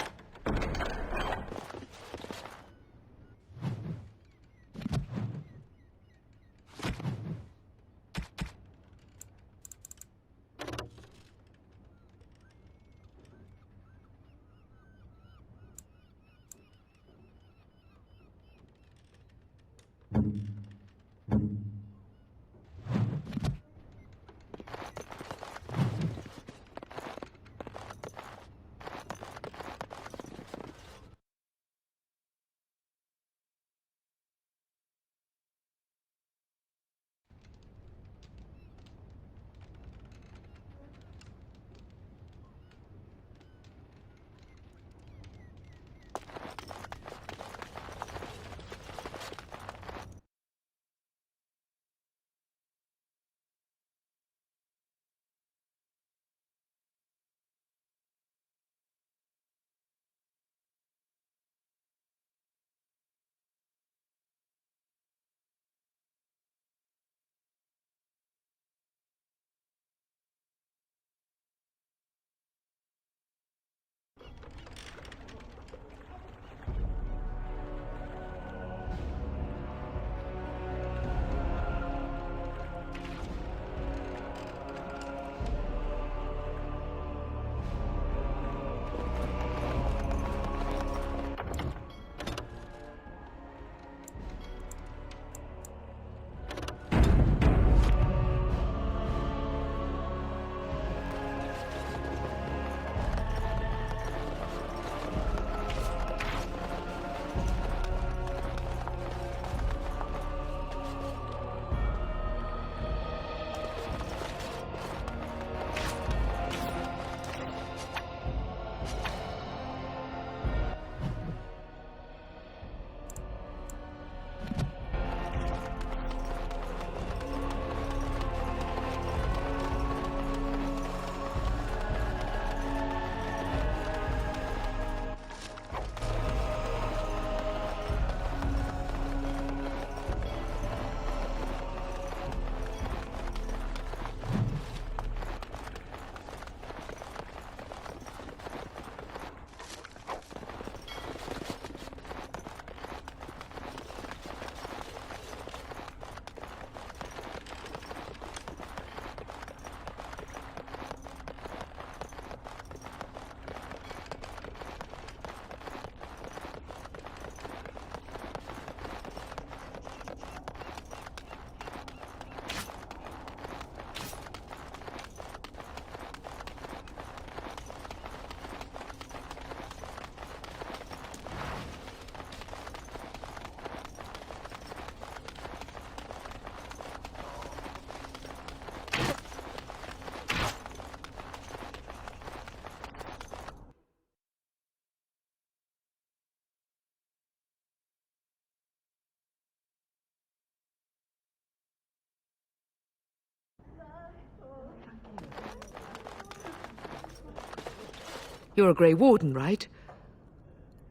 You're a Grey Warden, right?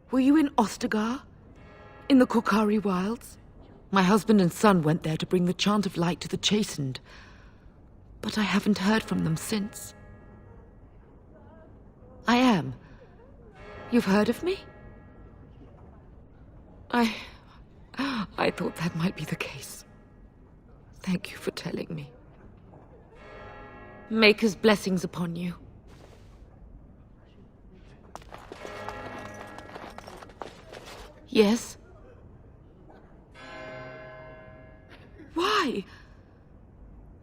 Were you in Ostagar? In the Korkari Wilds? My husband and son went there to bring the chant of light to the chastened. But I haven't heard from them since. I am. You've heard of me? I thought that might be the case. Thank you for telling me. Maker's blessings upon you. Yes? Why?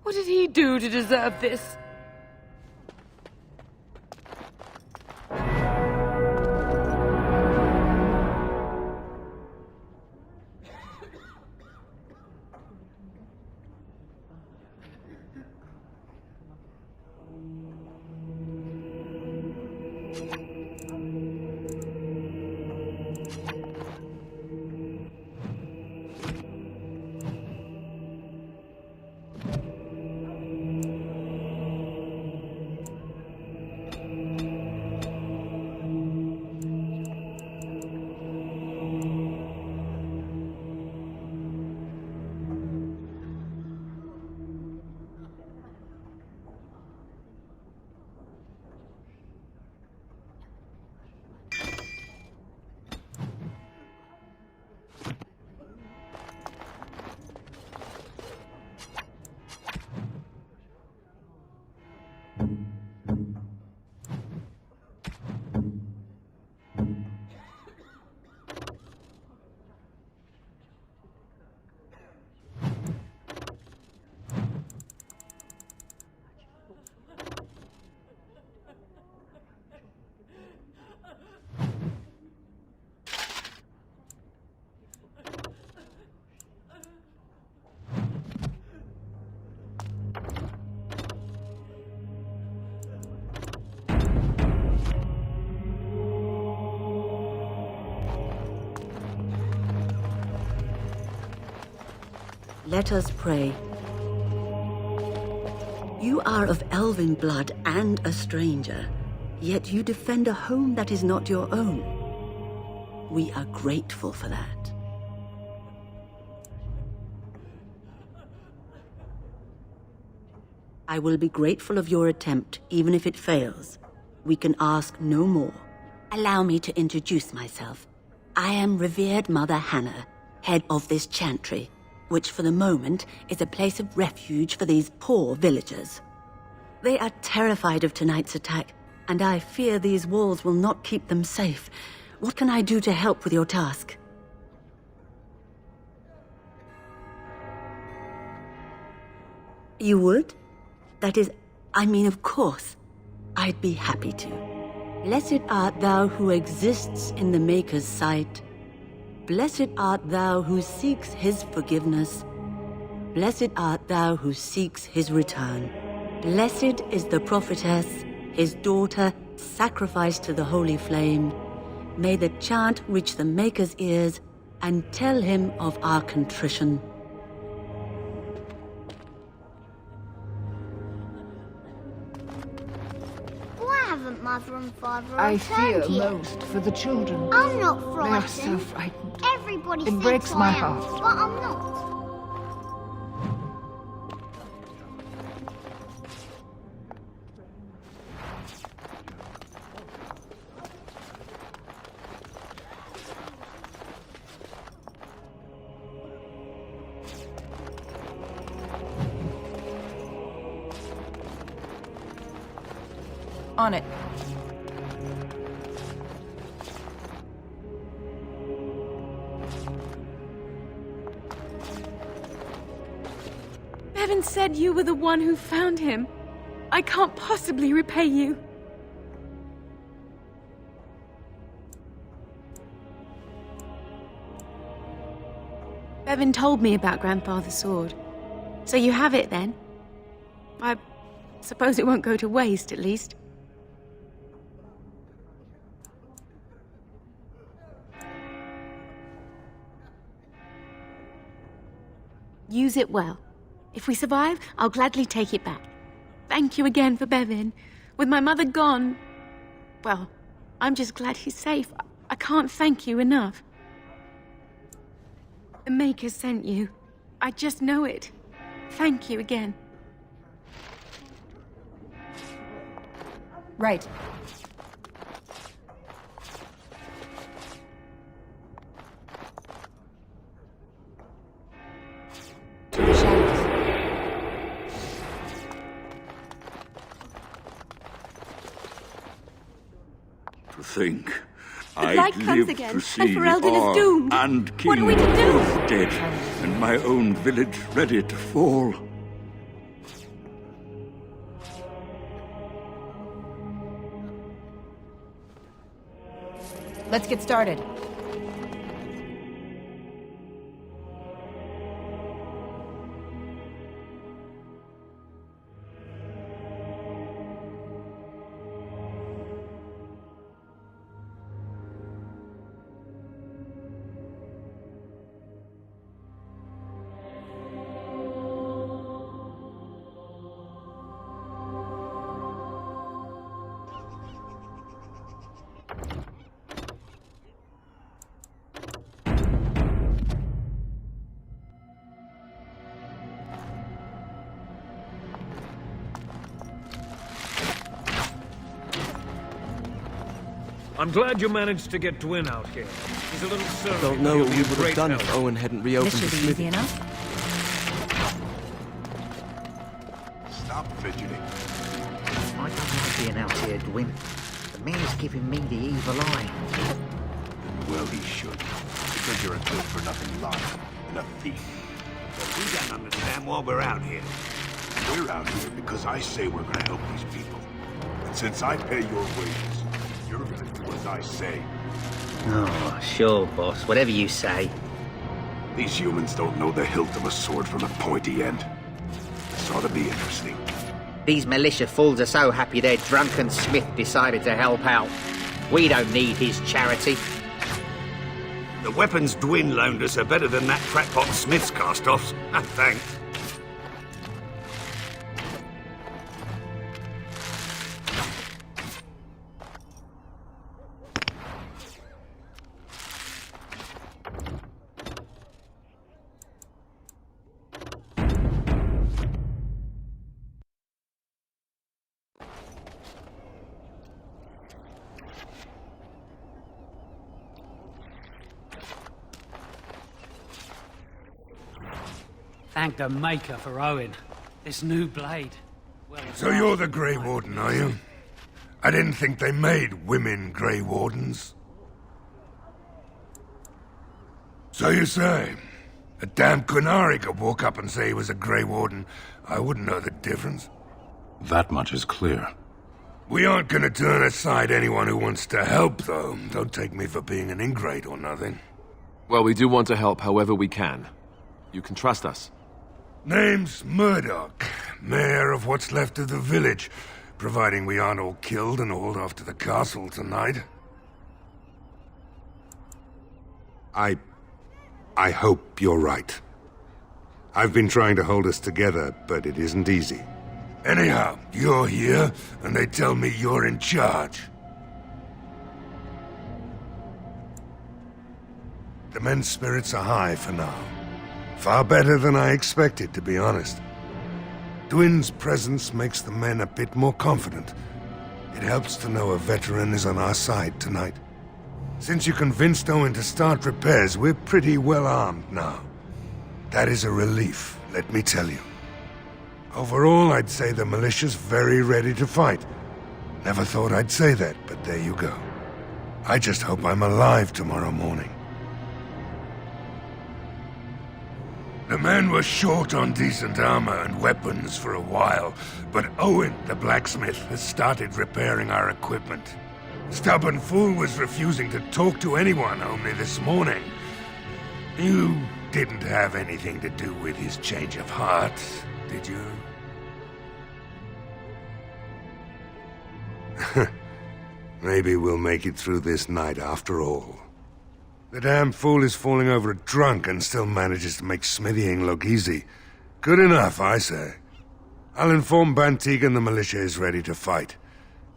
What did he do to deserve this? Let us pray. You are of elven blood and a stranger, yet you defend a home that is not your own. We are grateful for that. I will be grateful of your attempt, even if it fails. We can ask no more. Allow me to introduce myself. I am revered Mother Hannah, head of this chantry, which for the moment is a place of refuge for these poor villagers. They are terrified of tonight's attack, and I fear these walls will not keep them safe. What can I do to help with your task? You would? That is, I mean, of course. I'd be happy to. Blessed art thou who exists in the Maker's sight. Blessed art thou who seeks his forgiveness. Blessed art thou who seeks his return. Blessed is the prophetess, his daughter, sacrificed to the holy flame. May the chant reach the Maker's ears and tell him of our contrition. Why haven't Mother and Father I fear returned yet? most for the children. I'm not They frightened. are so frightened. Everybody It thinks breaks my I am, heart. but I'm not. On it. Bevan said you were the one who found him. I can't possibly repay you. Bevan told me about Grandfather's sword. So you have it then? I suppose it won't go to waste, at least. Use it well. If we survive, I'll gladly take it back. Thank you again for Bevan. With my mother gone, well, I'm just glad he's safe. I can't thank you enough. The Maker sent you. I just know it. Thank you again. Right. To the shadows. To think The I'd light comes live again, to and see Ferelden is Ar doomed. and King What are we to do? both dead, and my own village ready to fall. Let's get started. I'm glad you managed to get Dwin out here. He's a little surly. Don't know what we would have done if Owen hadn't reopened the This should be smithy. easy enough. Stop fidgeting. I don't like being out here, Dwin. The mayor's giving me the evil eye. Well, he should. Because you're a good-for-nothing liar and a thief. But we don't understand why we're out here. We're out here because I say we're gonna help these people. And since I pay your wages, you're gonna do as I say. Oh, sure, boss. Whatever you say. These humans don't know the hilt of a sword from the pointy end. This ought to be interesting. These militia fools are so happy their drunken smith decided to help out. We don't need his charity. The weapons Dwin loaned us are better than that crackpot Smith's cast-offs. Thanks. Thank the Maker for Owen. This new blade. Well, So you're the Grey Warden, are you? I didn't think they made women Grey Wardens. So you say? A damn Qunari could walk up and say he was a Grey Warden. I wouldn't know the difference. That much is clear. We aren't gonna turn aside anyone who wants to help, though. Don't take me for being an ingrate or nothing. Well, we do want to help however we can. You can trust us. Name's Murdoch, mayor of what's left of the village, providing we aren't all killed and hauled off to the castle tonight. I hope you're right. I've been trying to hold us together, but it isn't easy. Anyhow, you're here, and they tell me you're in charge. The men's spirits are high for now. Far better than I expected, to be honest. Dwin's presence makes the men a bit more confident. It helps to know a veteran is on our side tonight. Since you convinced Owen to start repairs, we're pretty well armed now. That is a relief, let me tell you. Overall, I'd say the militia's very ready to fight. Never thought I'd say that, but there you go. I just hope I'm alive tomorrow morning. The men were short on decent armor and weapons for a while, but Owen, the blacksmith, has started repairing our equipment. Stubborn fool was refusing to talk to anyone only this morning. You didn't have anything to do with his change of heart, did you? Maybe we'll make it through this night after all. The damn fool is falling over drunk and still manages to make smithying look easy. Good enough, I say. I'll inform Bantig and the militia is ready to fight.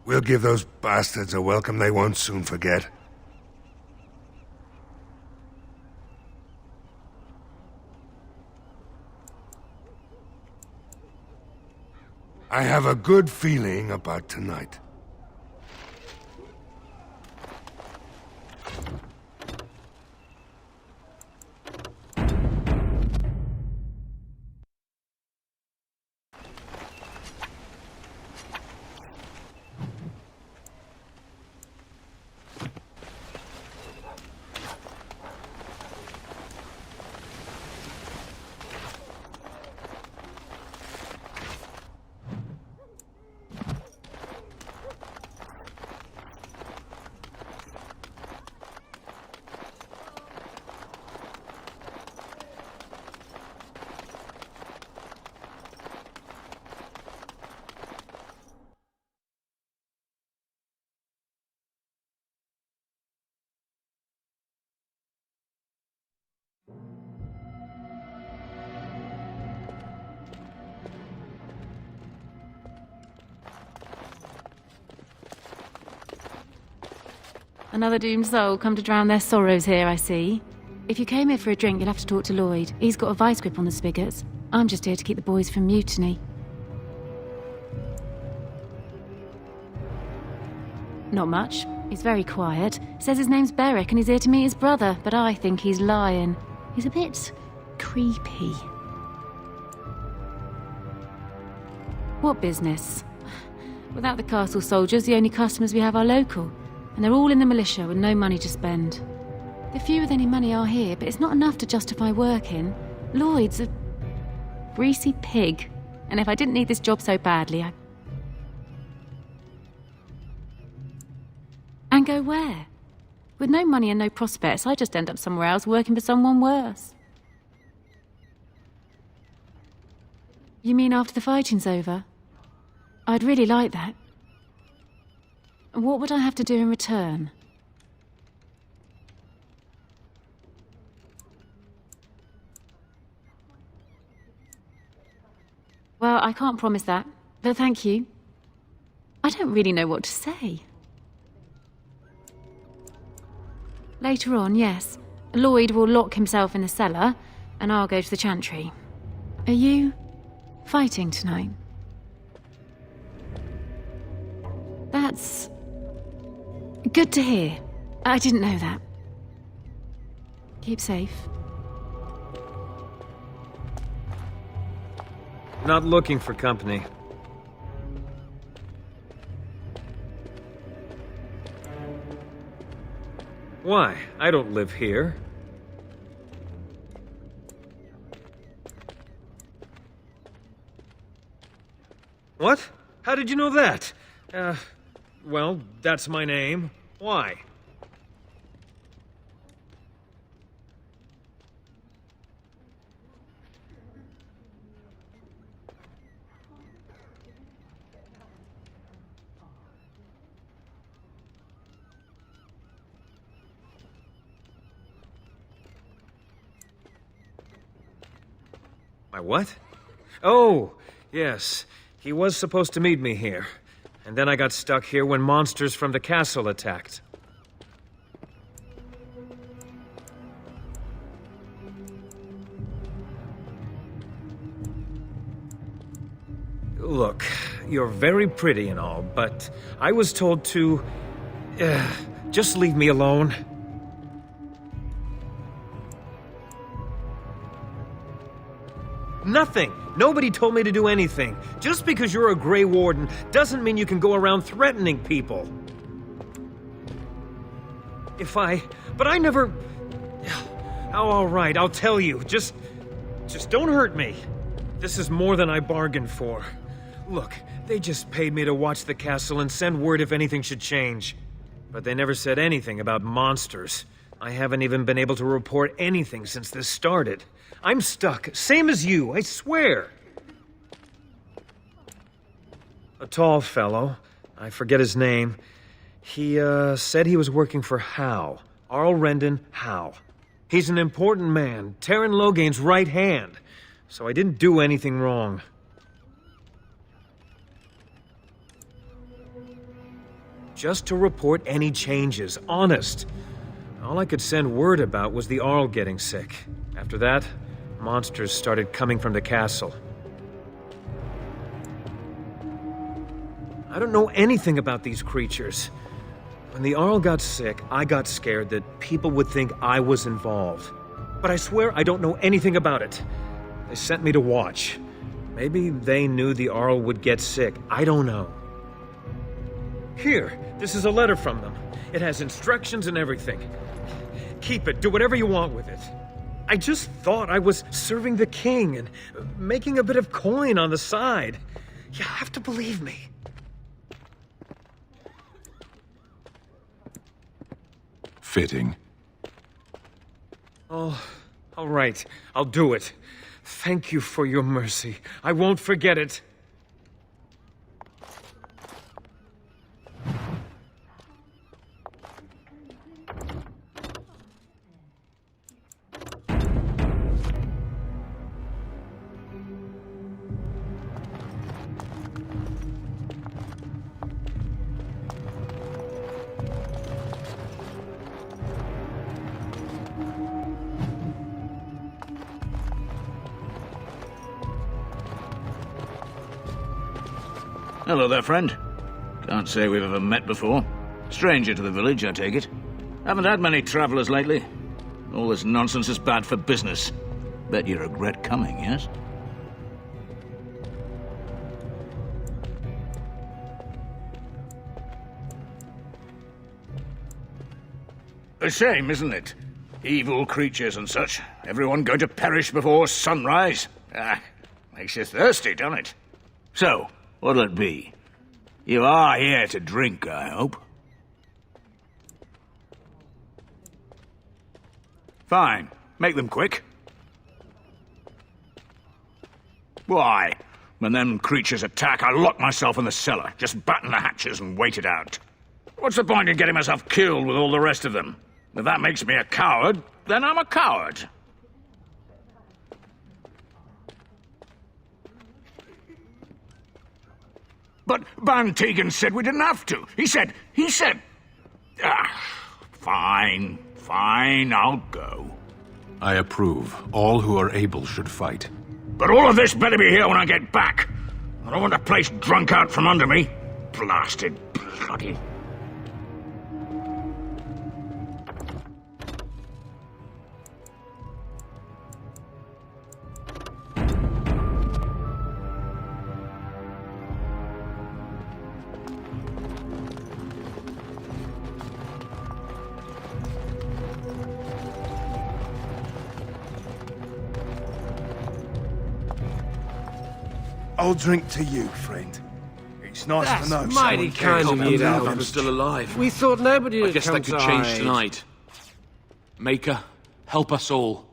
We'll give those bastards a welcome they won't soon forget. I have a good feeling about tonight. Another doomed soul come to drown their sorrows here, I see. If you came here for a drink, you'll have to talk to Lloyd. He's got a vice grip on the spigots. I'm just here to keep the boys from mutiny. Not much. He's very quiet. Says his name's Beric and he's here to meet his brother, but I think he's lying. He's a bit creepy. What business? Without the castle soldiers, the only customers we have are local. And they're all in the militia with no money to spend. The few with any money are here, but it's not enough to justify working. Lloyd's a greasy pig. And if I didn't need this job so badly, And go where? With no money and no prospects, I just end up somewhere else working for someone worse. You mean after the fighting's over? I'd really like that. What would I have to do in return? Well, I can't promise that, but thank you. I don't really know what to say. Later on, yes. Lloyd will lock himself in the cellar, and I'll go to the chantry. Are you fighting tonight? That's good to hear. I didn't know that. Keep safe. Not looking for company. Why? I don't live here. What? How did you know that? Well, that's my name. Why? My what? Oh, yes. He was supposed to meet me here. And then I got stuck here when monsters from the castle attacked. Look, you're very pretty and all, but I was told to... just leave me alone. Nothing! Nobody told me to do anything. Just because you're a Grey Warden doesn't mean you can go around threatening people. But I never... Oh, all right, I'll tell you. Just don't hurt me. This is more than I bargained for. Look, they just paid me to watch the castle and send word if anything should change. But they never said anything about monsters. I haven't even been able to report anything since this started. I'm stuck, same as you, I swear. A tall fellow, I forget his name. He, said he was working for Howe. Arl Howe. He's an important man, Terran Loghain's right hand. So I didn't do anything wrong. just to report any changes, honest. All I could send word about was the Arl getting sick. After that, monsters started coming from the castle. I don't know anything about these creatures. When the Arl got sick, I got scared that people would think I was involved. But I swear I don't know anything about it. They sent me to watch. Maybe they knew the Arl would get sick. I don't know. Here, this is a letter from them. It has instructions and everything. Keep it. Do whatever you want with it. I just thought I was serving the king and making a bit of coin on the side. You have to believe me. Fitting. Oh, all right. I'll do it. Thank you for your mercy. I won't forget it. Hello there, friend. Can't say we've ever met before. Stranger to the village, I take it. Haven't had many travelers lately. All this nonsense is bad for business. Bet you regret coming, yes? A shame, isn't it? Evil creatures and such. Everyone going to perish before sunrise. Ah, makes you thirsty, doesn't it? So, what'll it be? You are here to drink, I hope. Fine. Make them quick. Why? When them creatures attack, I lock myself in the cellar. Just batten the hatches and wait it out. What's the point in getting myself killed with all the rest of them? If that makes me a coward, then I'm a coward. But Van Tegan said we didn't have to. He said... Fine, I'll go. I approve. All who are able should fight. But all of this better be here when I get back. I don't want the place drunk out from under me. Blasted bloody... I'll drink to you, friend. It's nice That's to know mighty someone kind of you to cares help about him us. still alive. We thought nobody I would guess come that could to change our aid. tonight. Maker, help us all.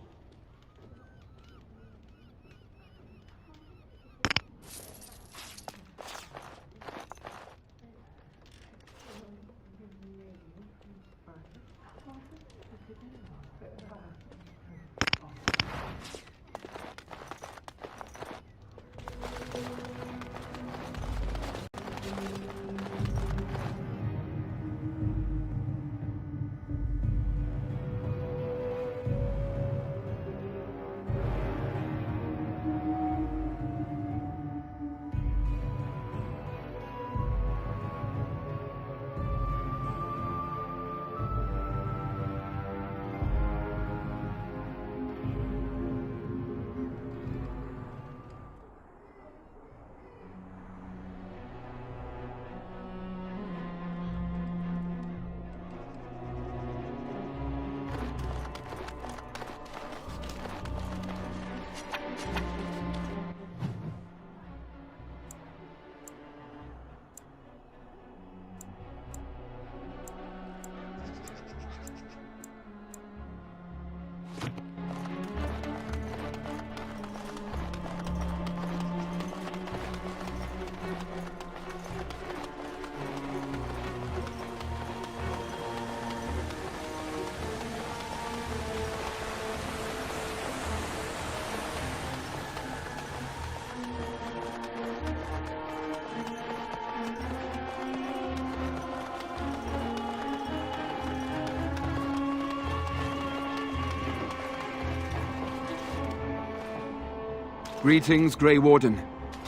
Greetings, Grey Warden.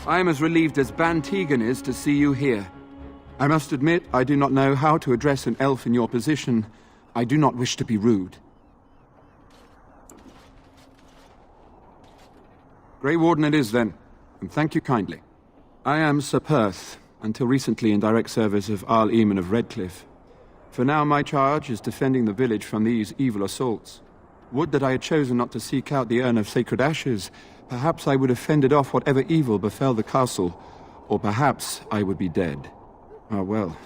I am as relieved as Ban Tegan is to see you here. I must admit, I do not know how to address an elf in your position. I do not wish to be rude. Grey Warden it is, then, and thank you kindly. I am Sir Perth, until recently in direct service of Arl Eamon of Redcliff. For now, my charge is defending the village from these evil assaults. Would that I had chosen not to seek out the urn of sacred ashes. Perhaps I would have fended off whatever evil befell the castle, or perhaps I would be dead. Ah, well,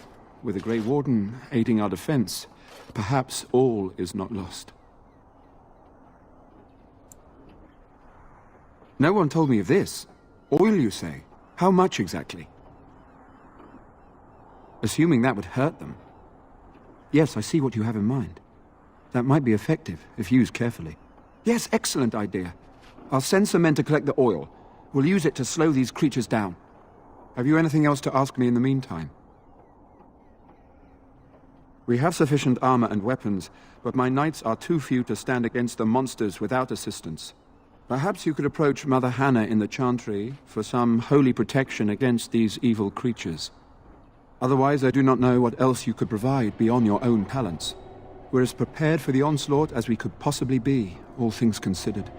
with a Grey Warden aiding our defense, perhaps all is not lost. No one told me of this. Oil, you say? How much exactly? Assuming that would hurt them. Yes, I see what you have in mind. That might be effective, if used carefully. Yes, excellent idea. I'll send some men to collect the oil. We'll use it to slow these creatures down. Have you anything else to ask me in the meantime? We have sufficient armor and weapons, but my knights are too few to stand against the monsters without assistance. Perhaps you could approach Mother Hannah in the Chantry for some holy protection against these evil creatures. Otherwise, I do not know what else you could provide beyond your own talents. We're as prepared for the onslaught as we could possibly be, all things considered.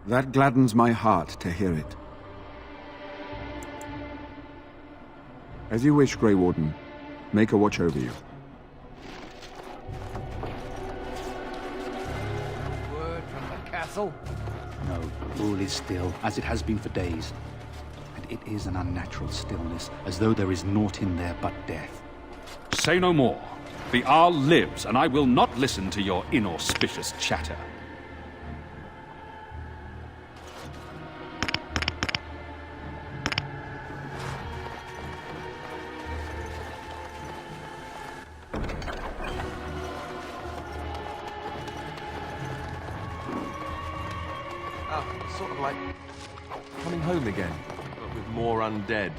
That gladdens my heart to hear it. As you wish, Grey Warden. Make a watch over you. Word from the castle? No, all is still, as it has been for days. And it is an unnatural stillness, as though there is naught in there but death. Say no more. The Arl lives, and I will not listen to your inauspicious chatter. Sort of like coming home again, but with more undead.